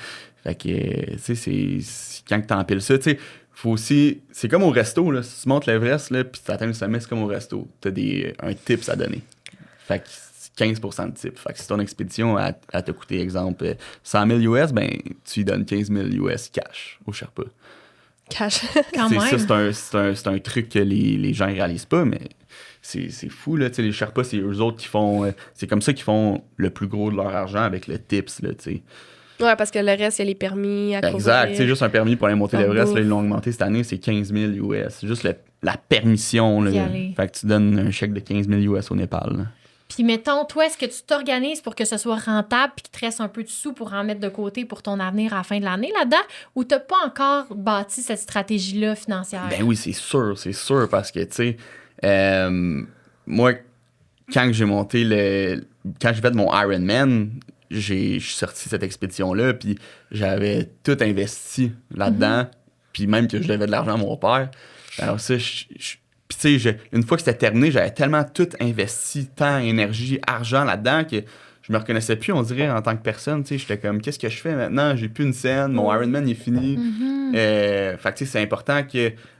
Fait que, tu sais, c'est quand tu empiles ça, tu sais, faut aussi... C'est comme au resto, là. Si tu montes l'Everest, là, puis tu atteins le sommet, c'est comme au resto. T'as un tips à donner. Fait que 15% de tip. Fait que si ton expédition a te coûté, exemple, 100 000 US, ben, tu lui donnes 15 000 US cash au Sherpa. Cash. Quand même. Ça, c'est un truc que les gens ne réalisent pas, mais c'est fou, là. Tu sais, les Sherpas, c'est eux autres qui font... c'est comme ça qu'ils font le plus gros de leur argent avec le tips, là, tu sais. Ouais, parce que le reste, il y a les permis à couvrir. Exact. Tu sais, juste un permis pour aller monter En l'Everest, bouffe. là, ils l'ont augmenté cette année, c'est 15 000 US. Juste la permission, D'y là. aller. Fait que tu donnes un chèque de 15 000 US au Népal, là. Puis mettons, toi, est-ce que tu t'organises pour que ce soit rentable puis qu'il te reste un peu de sous pour en mettre de côté pour ton avenir à la fin de l'année là-dedans? Ou t'as pas encore bâti cette stratégie-là financière? Ben oui, c'est sûr, parce que, tu sais, moi, quand j'ai fait mon Ironman, je suis sorti de cette expédition-là, puis j'avais tout investi là-dedans, puis même que je devais de l'argent à mon père. Alors ça, puis tu sais, une fois que c'était terminé, j'avais tellement tout investi, temps, énergie, argent là-dedans, que je me reconnaissais plus, on dirait, en tant que personne. Tu sais, j'étais comme, qu'est-ce que je fais maintenant? J'ai plus une scène, mon Ironman est fini. Fait que tu sais, c'est important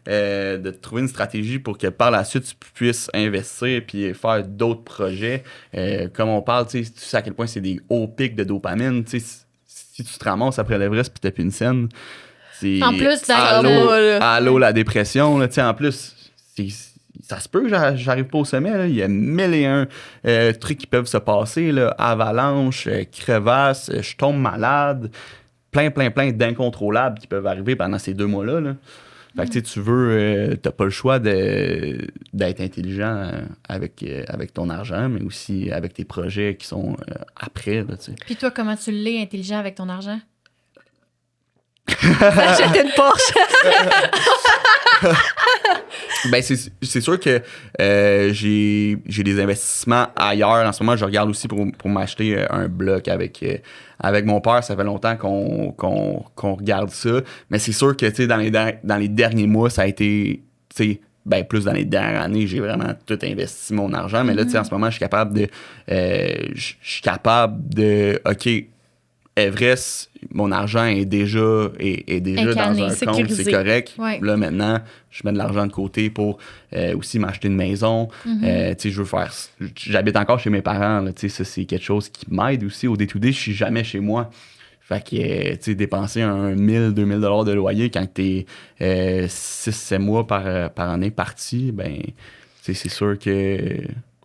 de trouver une stratégie pour que par la suite, tu puisses investir puis faire d'autres projets. Comme on parle, tu sais à quel point c'est des hauts pics de dopamine. Tu sais, si tu te ramasses après l'Everest puis t'as plus une scène, c'est... En plus, allô, la dépression, là, tu sais, en plus... Ça se peut que j'arrive pas au sommet. Là. Il y a 1001 trucs qui peuvent se passer. Là. Avalanche, crevasse, je tombe malade. Plein d'incontrôlables qui peuvent arriver pendant ces 2 mois-là. Là. Fait que tu veux... t'as pas le choix d'être intelligent avec ton argent, mais aussi avec tes projets qui sont après. Là, Puis toi, comment tu l'es intelligent avec ton argent? Acheter une Porsche. Ben c'est sûr que j'ai des investissements ailleurs. En ce moment, je regarde aussi pour m'acheter un bloc avec mon père. Ça fait longtemps qu'on regarde ça. Mais c'est sûr que dans les derniers mois, ça a été plus dans les dernières années, j'ai vraiment tout investi mon argent. Mais là, en ce moment, je suis capable de OK, Everest, mon argent est déjà dans un compte, c'est correct. Ouais. Là, maintenant, je mets de l'argent de côté pour aussi m'acheter une maison. J'habite encore chez mes parents. Là, ça, c'est quelque chose qui m'aide aussi. Au day-to-day, je suis jamais chez moi. Fait que, dépenser 1 000, 2 000 $ de loyer quand t'es 6-7 mois par année parti, ben, c'est sûr que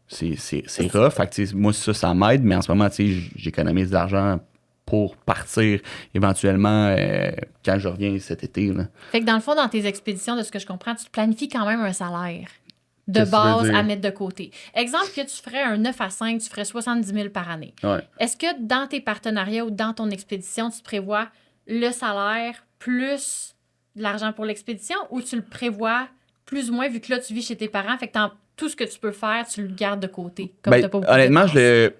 c'est rough. Fait que, moi, ça m'aide, mais en ce moment, j'économise de l'argent pour partir éventuellement quand je reviens cet été. Là. Fait que dans le fond, dans tes expéditions, de ce que je comprends, tu te planifies quand même un salaire de Qu'est-ce que tu veux base dire? à mettre de côté. Exemple que tu ferais un 9 à 5, tu ferais 70 000 par année. Ouais. Est-ce que dans tes partenariats ou dans ton expédition, tu prévois le salaire plus de l'argent pour l'expédition ou tu le prévois plus ou moins vu que là, tu vis chez tes parents? Fait que tout ce que tu peux faire, tu le gardes de côté. Comme Ben, t'as pas beaucoup honnêtement, de je le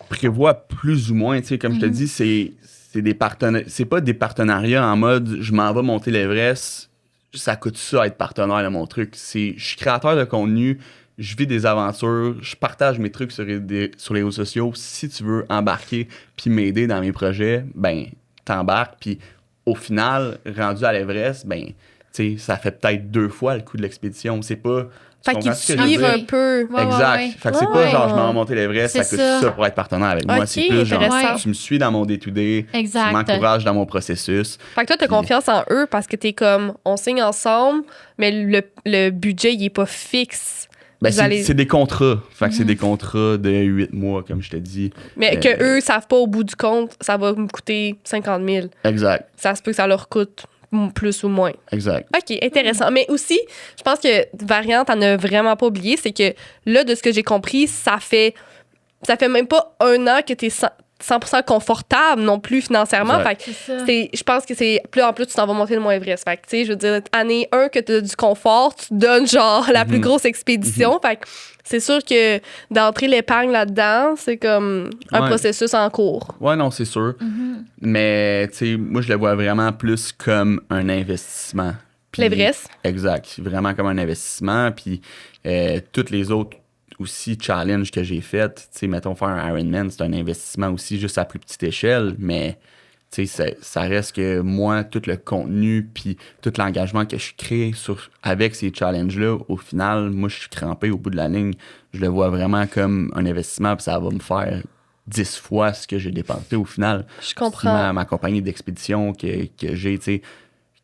prévois plus ou moins. Comme je te dis, c'est pas des partenariats en mode je m'en vais monter l'Everest, ça coûte ça à être partenaire de mon truc. Je suis créateur de contenu, je vis des aventures, je partage mes trucs sur les réseaux sociaux. Si tu veux embarquer puis m'aider dans mes projets, ben t'embarques. Puis au final, rendu à l'Everest, ben ça fait peut-être 2 fois le coût de l'expédition. C'est pas... Fait qu'ils te suivent un peu. Ouais, exact. ouais. Fait que c'est pas genre je m'en vais monter l'Everest, ça C'est coûte ça. ça pour être partenaire avec moi. Ok, C'est plus genre intéressant. tu me suis dans mon day-to-day, Exact. tu m'encourages dans mon processus. Fait que toi, t'as confiance en eux parce que t'es comme, on signe ensemble, mais le budget, il est pas fixe. Ben, Vous allez- c'est des contrats. Fait que c'est des contrats de 8 mois, comme je te dis. Mais que eux savent pas au bout du compte, ça va me coûter 50 000. Exact. Ça se peut que ça leur coûte plus ou moins. Exact. OK, intéressant. Mais aussi, je pense que Variant, t'en as vraiment pas oublié, c'est que là, de ce que j'ai compris, ça fait même pas 1 an que 100% confortable non plus financièrement. Exact. Fait que je pense que c'est plus en plus tu t'en vas monter le Mont Everest. Fait que tu sais, je veux dire, année 1 que tu as du confort, tu te donnes genre la plus grosse expédition. Fait que c'est sûr que d'entrer l'épargne là-dedans, c'est comme un processus en cours. Ouais, non, c'est sûr. Mais tu sais, moi je le vois vraiment plus comme un investissement. Puis, L'Everest. Exact, vraiment comme un investissement. Puis toutes les autres aussi challenge que j'ai fait, tu sais, mettons faire un Ironman, c'est un investissement aussi juste à plus petite échelle, mais tu sais, ça reste que moi, tout le contenu puis tout l'engagement que je crée avec ces challenges-là, au final, moi, je suis crampé au bout de la ligne. Je le vois vraiment comme un investissement puis ça va me faire 10 fois ce que j'ai dépensé au final. Je comprends. Ma compagnie d'expédition que j'ai, tu sais,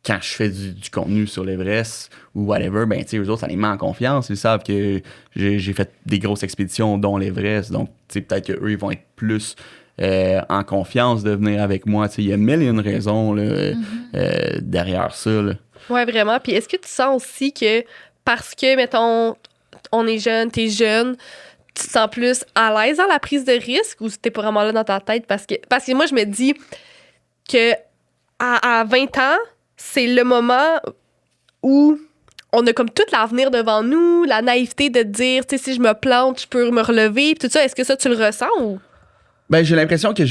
quand je fais du contenu sur l'Everest ou whatever, ben, tu sais, eux autres, ça les met en confiance. Ils savent que j'ai fait des grosses expéditions, dont l'Everest. Donc, tu sais, peut-être qu'eux, ils vont être plus en confiance de venir avec moi. Tu sais, il y a mille et une raisons là, derrière ça. Là. Ouais, vraiment. Puis est-ce que tu sens aussi que parce que, mettons, on est jeune, t'es jeune, tu te sens plus à l'aise dans la prise de risque ou t'es pas vraiment là dans ta tête? Parce que moi, je me dis que à 20 ans, c'est le moment où on a comme tout l'avenir devant nous, la naïveté de dire, tu sais, si je me plante, je peux me relever, tout ça. Est-ce que ça, tu le ressens ou? Ben, j'ai l'impression que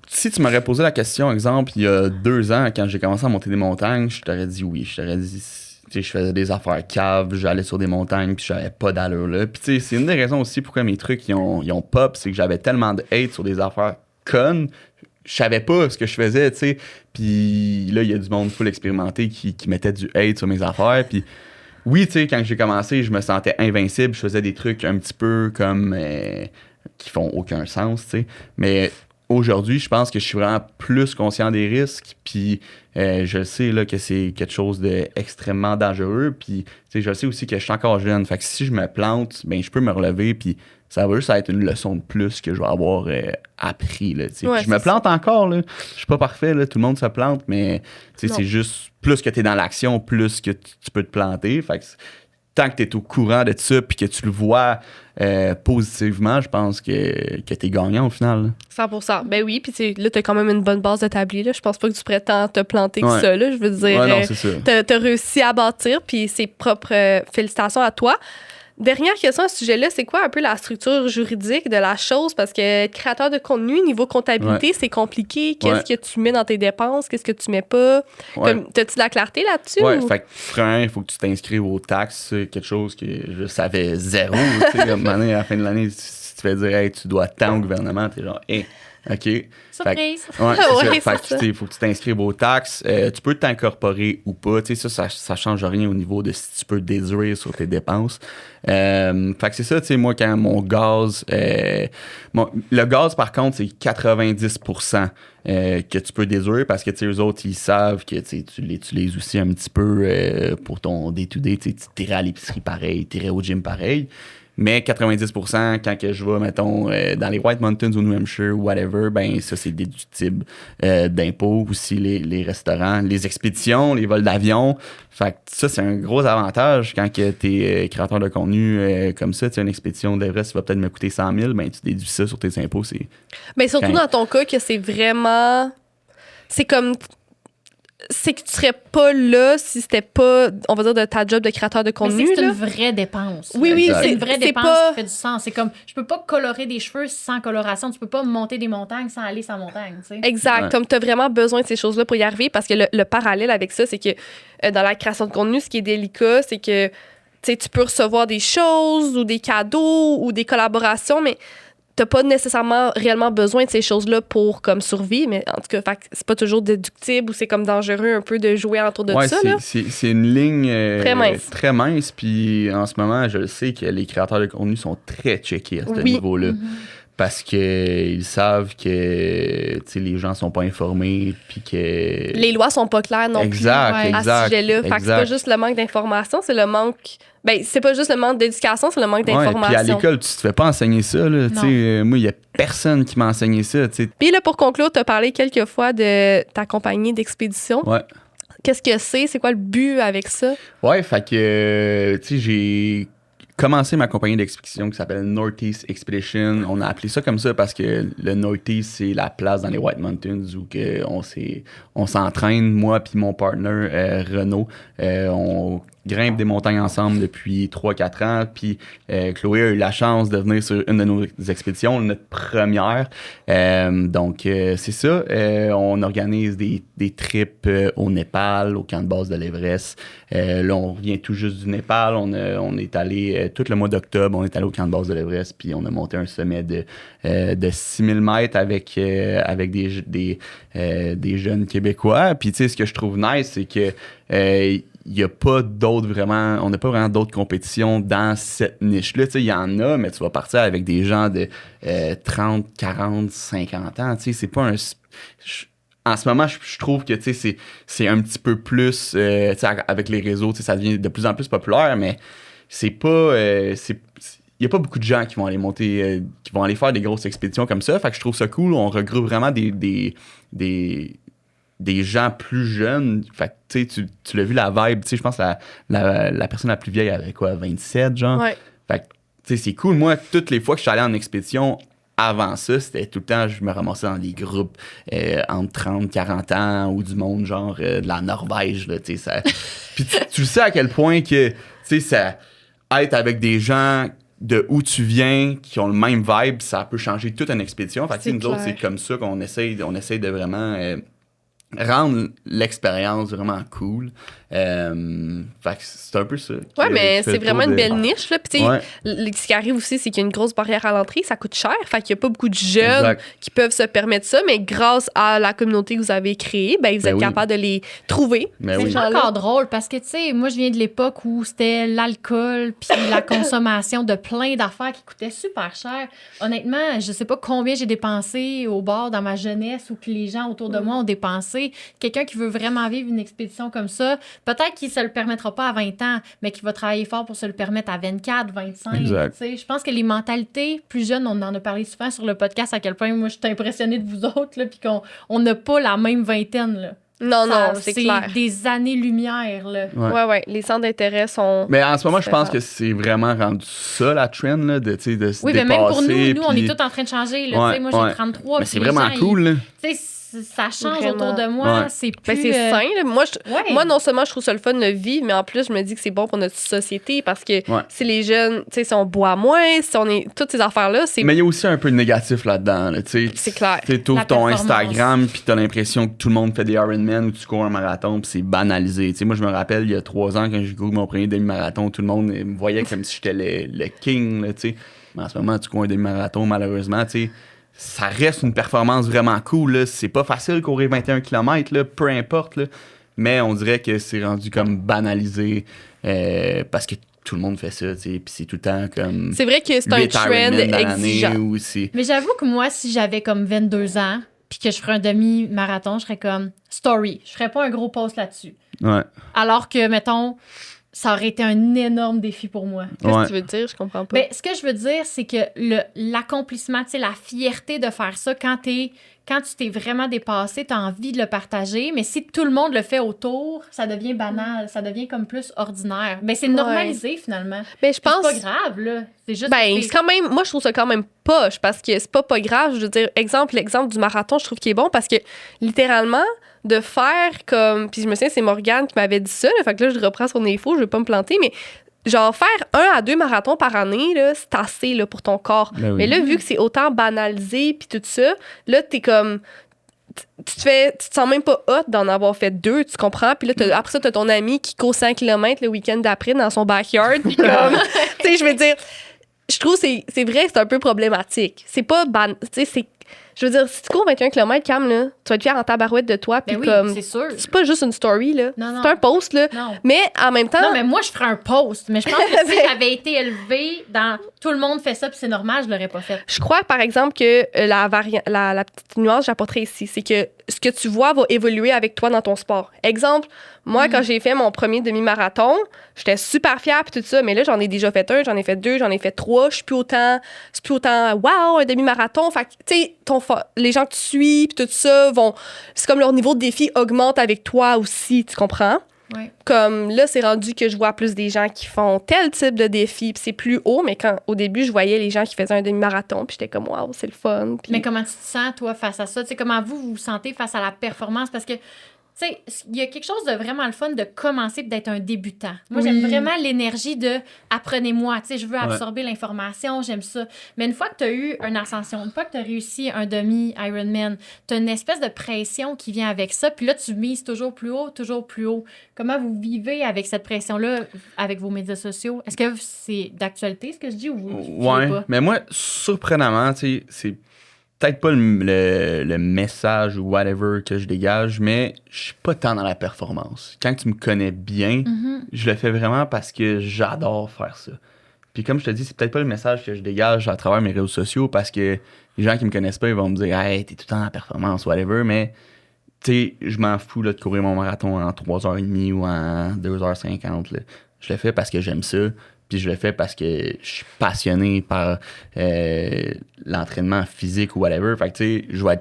si tu m'aurais posé la question, exemple, il y a 2 ans, quand j'ai commencé à monter des montagnes, je t'aurais dit oui. Je t'aurais dit, tu sais, je faisais des affaires caves, j'allais sur des montagnes, puis j'avais pas d'allure là. Puis, tu sais, c'est une des raisons aussi pourquoi mes trucs, ils ont pop, c'est que j'avais tellement de hate sur des affaires connes. Je savais pas ce que je faisais, tu sais. Puis là, il y a du monde full expérimenté qui mettait du hate sur mes affaires. Puis oui, tu sais, quand j'ai commencé, je me sentais invincible. Je faisais des trucs un petit peu comme qui font aucun sens, tu sais. Mais aujourd'hui, je pense que je suis vraiment plus conscient des risques. Puis je sais là, que c'est quelque chose d'extrêmement dangereux. Puis tu sais, je sais aussi que je suis encore jeune. Fait que si je me plante, ben je peux me relever. Puis ça va juste être une leçon de plus que je vais avoir appris. Là, ouais, je me plante encore. Là. Je suis pas parfait. Là. Tout le monde se plante, mais c'est juste plus que tu es dans l'action, plus que tu peux te planter. Fait que tant que tu es au courant de ça puis que tu le vois positivement, je pense que tu es gagnant au final. Là. 100%. Ben oui, puis là, tu as quand même une bonne base d'établi. Je pense pas que tu pourrais tant te planter que ça. Là. Je veux dire, non, c'est ça. T'as réussi à bâtir, puis c'est propre. Félicitations à toi. Dernière question à ce sujet-là, c'est quoi un peu la structure juridique de la chose? Parce que être créateur de contenu, niveau comptabilité, c'est compliqué. Qu'est-ce que tu mets dans tes dépenses? Qu'est-ce que tu mets pas? T'as-tu de la clarté là-dessus? Oui, fait que il faut que tu t'inscrives aux taxes. C'est quelque chose que je savais zéro. À la fin de l'année, si tu fais dire hey, tu dois tant au gouvernement, t'es genre hey, OK. Surprise! Il faut que tu t'inscrives aux taxes. Tu peux t'incorporer ou pas. Ça change rien au niveau de si tu peux déduire sur tes dépenses. Fait que c'est ça, moi, quand mon gaz... le gaz, par contre, c'est 90% que tu peux déduire parce que eux autres, ils savent que tu l'utilises aussi un petit peu pour ton day-to-day. Tu irais à l'épicerie pareil, tu irais au gym pareil. Mais 90%, quand que je vais, mettons, dans les White Mountains au New Hampshire ou whatever, ben ça, c'est déductible d'impôts. Aussi, les restaurants, les expéditions, les vols d'avion. Fait que ça, c'est un gros avantage quand tu es créateur de contenu comme ça. Une expédition d'Everest va peut-être me coûter 100 000, ben tu déduis ça sur tes impôts. Mais surtout dans ton cas, que c'est vraiment... C'est comme... C'est que tu serais pas là si c'était pas, on va dire, de ta job de créateur de contenu. Mais c'est une vraie dépense. Oui, c'est une vraie dépense qui fait du sens. C'est comme, je peux pas colorer des cheveux sans coloration. Tu peux pas monter des montagnes sans aller sans montagne. Tu sais. Exact. Ouais. Comme tu as vraiment besoin de ces choses-là pour y arriver, parce que le parallèle avec ça, c'est que dans la création de contenu, ce qui est délicat, c'est que tu peux recevoir des choses ou des cadeaux ou des collaborations, mais t'as pas nécessairement réellement besoin de ces choses-là pour comme survivre, mais en tout cas, c'est pas toujours déductible ou c'est comme dangereux un peu de jouer autour de ça. C'est une ligne très mince, puis en ce moment, je sais que les créateurs de contenu sont très checkés à ce niveau-là. Parce qu'ils savent que les gens sont pas informés puis que... Les lois sont pas claires non plus à ce sujet-là. Fait que c'est pas juste le manque d'information, c'est le manque... Ben, c'est pas juste le manque d'éducation, c'est le manque d'information. Puis à l'école, tu te fais pas enseigner ça. Là, moi, il y a personne qui m'a enseigné ça. Puis là, pour conclure, tu as parlé quelques fois de ta compagnie d'expédition. Ouais. Qu'est-ce que c'est? C'est quoi le but avec ça? Ouais, fait que, commencé ma compagnie d'expédition qui s'appelle Northeast Expedition. On a appelé ça comme ça parce que le Northeast, c'est la place dans les White Mountains où on s'entraîne, moi puis mon partner Renaud. On grimpe des montagnes ensemble depuis 3-4 ans. Puis Chloé a eu la chance de venir sur une de nos expéditions, notre première. Donc, c'est ça. On organise des trips au Népal, au camp de base de l'Everest. Là, on revient tout juste du Népal. On est allé, tout le mois d'octobre, on est allé au camp de base de l'Everest. Puis on a monté un sommet de 6000 mètres avec des jeunes Québécois. Puis, tu sais, ce que je trouve nice, c'est que il n'y a pas d'autres vraiment, on n'a pas vraiment d'autres compétitions dans cette niche-là. Tu sais, il y en a, mais tu vas partir avec des gens de 30, 40, 50 ans. Tu sais, c'est pas un... En ce moment, je trouve que, tu sais, c'est un petit peu plus, tu sais, avec les réseaux, tu sais, ça devient de plus en plus populaire, mais c'est pas... il n'y a pas beaucoup de gens qui vont aller monter, qui vont aller faire des grosses expéditions comme ça. Fait que je trouve ça cool. On regroupe vraiment des gens plus jeunes. Fait que, tu sais, tu l'as vu, la vibe. Tu sais, je pense que la personne la plus vieille avait quoi, 27, genre? Ouais. Fait que, tu sais, c'est cool. Moi, toutes les fois que je suis allé en expédition, avant ça, c'était tout le temps, je me ramassais dans des groupes entre 30, 40 ans ou du monde, genre de la Norvège, là, tu sais. Puis tu sais à quel point que, tu sais, ça... Être avec des gens de où tu viens, qui ont le même vibe, ça peut changer toute une expédition. Fait que, nous autres, c'est comme ça qu'on essaye de vraiment... rendre l'expérience vraiment cool. Fait que c'est un peu ça. Ouais, mais c'est vraiment une belle niche, là. Puis, tu sais, ce qui arrive aussi, c'est qu'il y a une grosse barrière à l'entrée, ça coûte cher. Fait qu'il n'y a pas beaucoup de jeunes qui peuvent se permettre ça, mais grâce à la communauté que vous avez créée, ben, vous êtes capable de les trouver. C'est encore drôle parce que, tu sais, moi, je viens de l'époque où c'était l'alcool puis la consommation de plein d'affaires qui coûtaient super cher. Honnêtement, je sais pas combien j'ai dépensé au bar dans ma jeunesse ou que les gens autour de moi ont dépensé. Quelqu'un qui veut vraiment vivre une expédition comme ça, peut-être qu'il ne se le permettra pas à 20 ans, mais qu'il va travailler fort pour se le permettre à 24, 25. Je pense que les mentalités plus jeunes, on en a parlé souvent sur le podcast, à quel point moi, je suis impressionnée de vous autres, puis qu'on n'a pas la même vingtaine. Là. Non, c'est clair. C'est des années-lumière. Là. Ouais. Les centres d'intérêt sont... Mais en ce moment, je pense que c'est vraiment rendu ça, la trend, là, de se dépasser. Oui, mais même pour nous, on est tous en train de changer. Là, moi, j'ai 33. Mais c'est vraiment cool. Là. Ça change autour de moi. C'est plus... c'est sain. Là. Moi, non seulement je trouve ça le fun de vivre, mais en plus, je me dis que c'est bon pour notre société parce que si les jeunes, tu sais, si on boit moins, si on est... Toutes ces affaires-là, c'est... Mais il y a aussi un peu de négatif là-dedans. Là, c'est clair. Tu ouvres ton Instagram puis t'as l'impression que tout le monde fait des Ironman ou tu cours un marathon puis c'est banalisé. T'sais, moi, je me rappelle, il y a 3 ans, quand j'ai couru mon premier demi-marathon, tout le monde me voyait comme si j'étais le king. Là, mais en ce moment, tu cours un demi-marathon, malheureusement, tu sais. Ça reste une performance vraiment cool. Là. C'est pas facile de courir 21 km, là, peu importe. Là. Mais on dirait que c'est rendu comme banalisé parce que tout le monde fait ça. Puis c'est tout le temps comme... C'est vrai que c'est un trend exigeant. Mais j'avoue que moi, si j'avais comme 22 ans puis que je ferais un demi-marathon, je serais comme story. Je ferais pas un gros post là-dessus. Ouais. Alors que, mettons... Ça aurait été un énorme défi pour moi. Qu'est-ce que tu veux dire? Je comprends pas. Ben, ce que je veux dire, c'est que l'accomplissement, tu sais, la fierté de faire ça, quand tu t'es vraiment dépassé, tu as envie de le partager, mais si tout le monde le fait autour, ça devient banal, ça devient comme plus ordinaire. Ben, c'est normalisé, finalement. Ben, je pense... C'est pas grave, là. C'est juste... Ben, c'est quand même... Moi, je trouve ça quand même poche, parce que c'est pas grave. Je veux dire, l'exemple du marathon, je trouve qu'il est bon, parce que, littéralement... de faire comme... Puis je me souviens, c'est Morgane qui m'avait dit ça. Là, fait que là, je reprends son info, je vais pas me planter, mais genre faire 1 à 2 marathons par année, là, c'est assez là, pour ton corps. Ben oui. Mais là, vu que c'est autant banalisé puis tout ça, là, t'es comme... Tu te sens même pas hot d'en avoir fait 2, tu comprends? Puis là, après ça, t'as ton ami qui court 5 km le week-end d'après dans son backyard. Puis comme... tu sais, je veux dire... Je trouve que c'est vrai que c'est un peu problématique. C'est pas... Tu sais, c'est... Je veux dire, si tu cours 21 km, Cam, là, tu vas être fier en tabarouette de toi. Puis comme, c'est sûr. C'est pas juste une story, là. Non. C'est un post, là. Non. Mais en même temps... Non, mais moi, je ferais un post. Mais je pense que si j'avais été élevée dans tout le monde fait ça puis c'est normal, je l'aurais pas fait. Je crois, par exemple, que la petite nuance que j'apporterais ici, c'est que ce que tu vois va évoluer avec toi dans ton sport. Exemple, moi, quand j'ai fait mon premier demi-marathon, j'étais super fière puis tout ça, mais là, j'en ai déjà fait 1, j'en ai fait 2, j'en ai fait 3. C'est plus autant wow, un demi-marathon. Fait que, tu sais, les gens que tu suis puis tout ça c'est comme leur niveau de défi augmente avec toi aussi, tu comprends? Ouais. Comme là, c'est rendu que je vois plus des gens qui font tel type de défi, puis c'est plus haut, mais quand au début, je voyais les gens qui faisaient un demi-marathon, puis j'étais comme, waouh, c'est le fun. Puis... Mais comment tu te sens, toi, face à ça? Tu sais, comment vous sentez face à la performance? Parce que, tu sais, il y a quelque chose de vraiment le fun de commencer et d'être un débutant. Moi, j'aime vraiment l'énergie de apprenez-moi. Tu sais, je veux absorber l'information, j'aime ça. Mais une fois que tu as eu une ascension, une fois que tu as réussi un demi-Ironman, tu as une espèce de pression qui vient avec ça. Puis là, tu mises toujours plus haut, toujours plus haut. Comment vous vivez avec cette pression-là, avec vos médias sociaux? Est-ce que c'est d'actualité, ce que je dis, ou vous pas? Mais moi, surprenamment, tu sais, c'est peut-être pas le message ou whatever que je dégage, mais je suis pas tant dans la performance. Quand tu me connais bien, je le fais vraiment parce que j'adore faire ça. Puis comme je te dis, c'est peut-être pas le message que je dégage à travers mes réseaux sociaux parce que les gens qui me connaissent pas, ils vont me dire « Hey, t'es tout le temps dans la performance, whatever », mais tu sais, je m'en fous là, de courir mon marathon en 3h30 ou en 2h50. Là. Je le fais parce que j'aime ça. Puis je le fais parce que je suis passionné par l'entraînement physique ou whatever. Fait que tu sais, je vais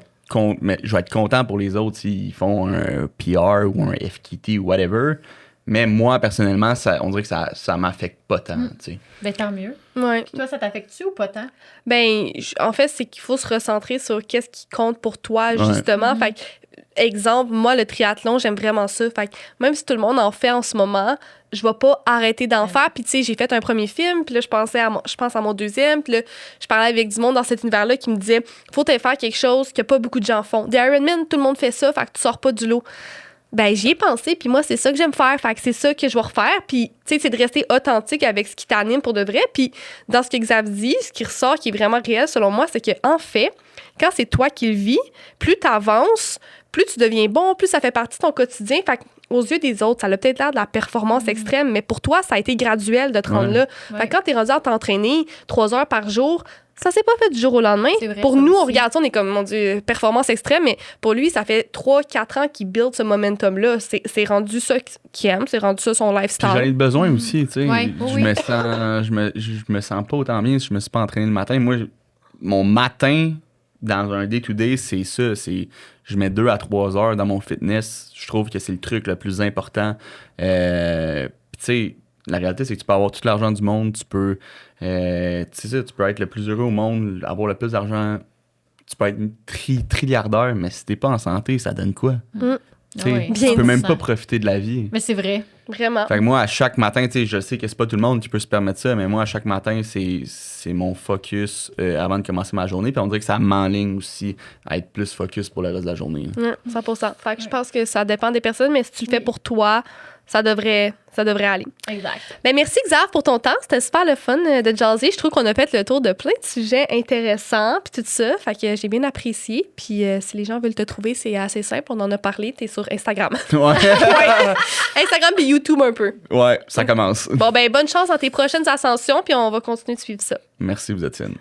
être content pour les autres s'ils font un PR ou un FKT ou whatever. Mais moi, personnellement, on dirait que ça m'affecte pas tant. Tu sais. Ben, tant mieux. Ouais. Puis toi, ça t'affecte-tu ou pas tant? Ben, en fait, c'est qu'il faut se recentrer sur qu'est-ce qui compte pour toi, justement. Fait que, exemple, moi, le triathlon, j'aime vraiment ça. Fait que même si tout le monde en fait en ce moment, je vais pas arrêter d'en faire. Puis, tu sais, j'ai fait un premier film, puis là, je pense à mon deuxième. Puis là, je parlais avec du monde dans cet univers-là qui me disait faut faire quelque chose que pas beaucoup de gens font. Des Ironman, tout le monde fait ça, fait que tu sors pas du lot. Ben, j'y ai pensé, puis moi, c'est ça que j'aime faire. Fait que c'est ça que je vais refaire. Puis, tu sais, c'est de rester authentique avec ce qui t'anime pour de vrai. Puis, dans ce que Xav dit, ce qui ressort, qui est vraiment réel, selon moi, c'est que en fait, quand c'est toi qui le vis, plus t'avances, plus tu deviens bon, plus ça fait partie de ton quotidien. Fait que, aux yeux des autres, ça a peut-être l'air de la performance extrême, mais pour toi, ça a été graduel de te rendre là. Fait que quand t'es rendu à t'entraîner 3 heures par jour, ça s'est pas fait du jour au lendemain. Vrai, pour nous, on regarde ça, on est comme, mon Dieu, performance extrême, mais pour lui, ça fait 3-4 ans qu'il build ce momentum-là. C'est rendu ça qu'il aime, c'est rendu ça son lifestyle. Puis j'en ai le besoin aussi, tu sais. Ouais. Je me sens pas autant bien si je me suis pas entraîné le matin. Moi, mon matin, dans un day-to-day, c'est ça. Je mets 2 à 3 heures dans mon fitness. Je trouve que c'est le truc le plus important. Puis tu sais, la réalité, c'est que tu peux avoir tout l'argent du monde. Tu peux, tu peux être le plus heureux au monde, avoir le plus d'argent. Tu peux être trilliardaire, mais si t'es pas en santé, ça donne quoi? Tu peux même pas profiter de la vie. Mais c'est vrai. Vraiment. Fait que moi, à chaque matin, je sais que c'est pas tout le monde qui peut se permettre ça, mais moi, à chaque matin, c'est mon focus avant de commencer ma journée. Puis on dirait que ça m'enligne aussi à être plus focus pour le reste de la journée. 100%. Fait que je pense que ça dépend des personnes, mais si tu le fais pour toi, ça devrait aller. Exact. Ben merci, Xav, pour ton temps. C'était super le fun de jaser. Je trouve qu'on a fait le tour de plein de sujets intéressants puis tout ça. Fait que j'ai bien apprécié. Puis si les gens veulent te trouver, c'est assez simple. On en a parlé. T'es sur Instagram. Ouais. Instagram puis YouTube un peu. Ouais, ça commence. Bon, ben bonne chance dans tes prochaines ascensions puis on va continuer de suivre ça. Merci, vous êtes fine.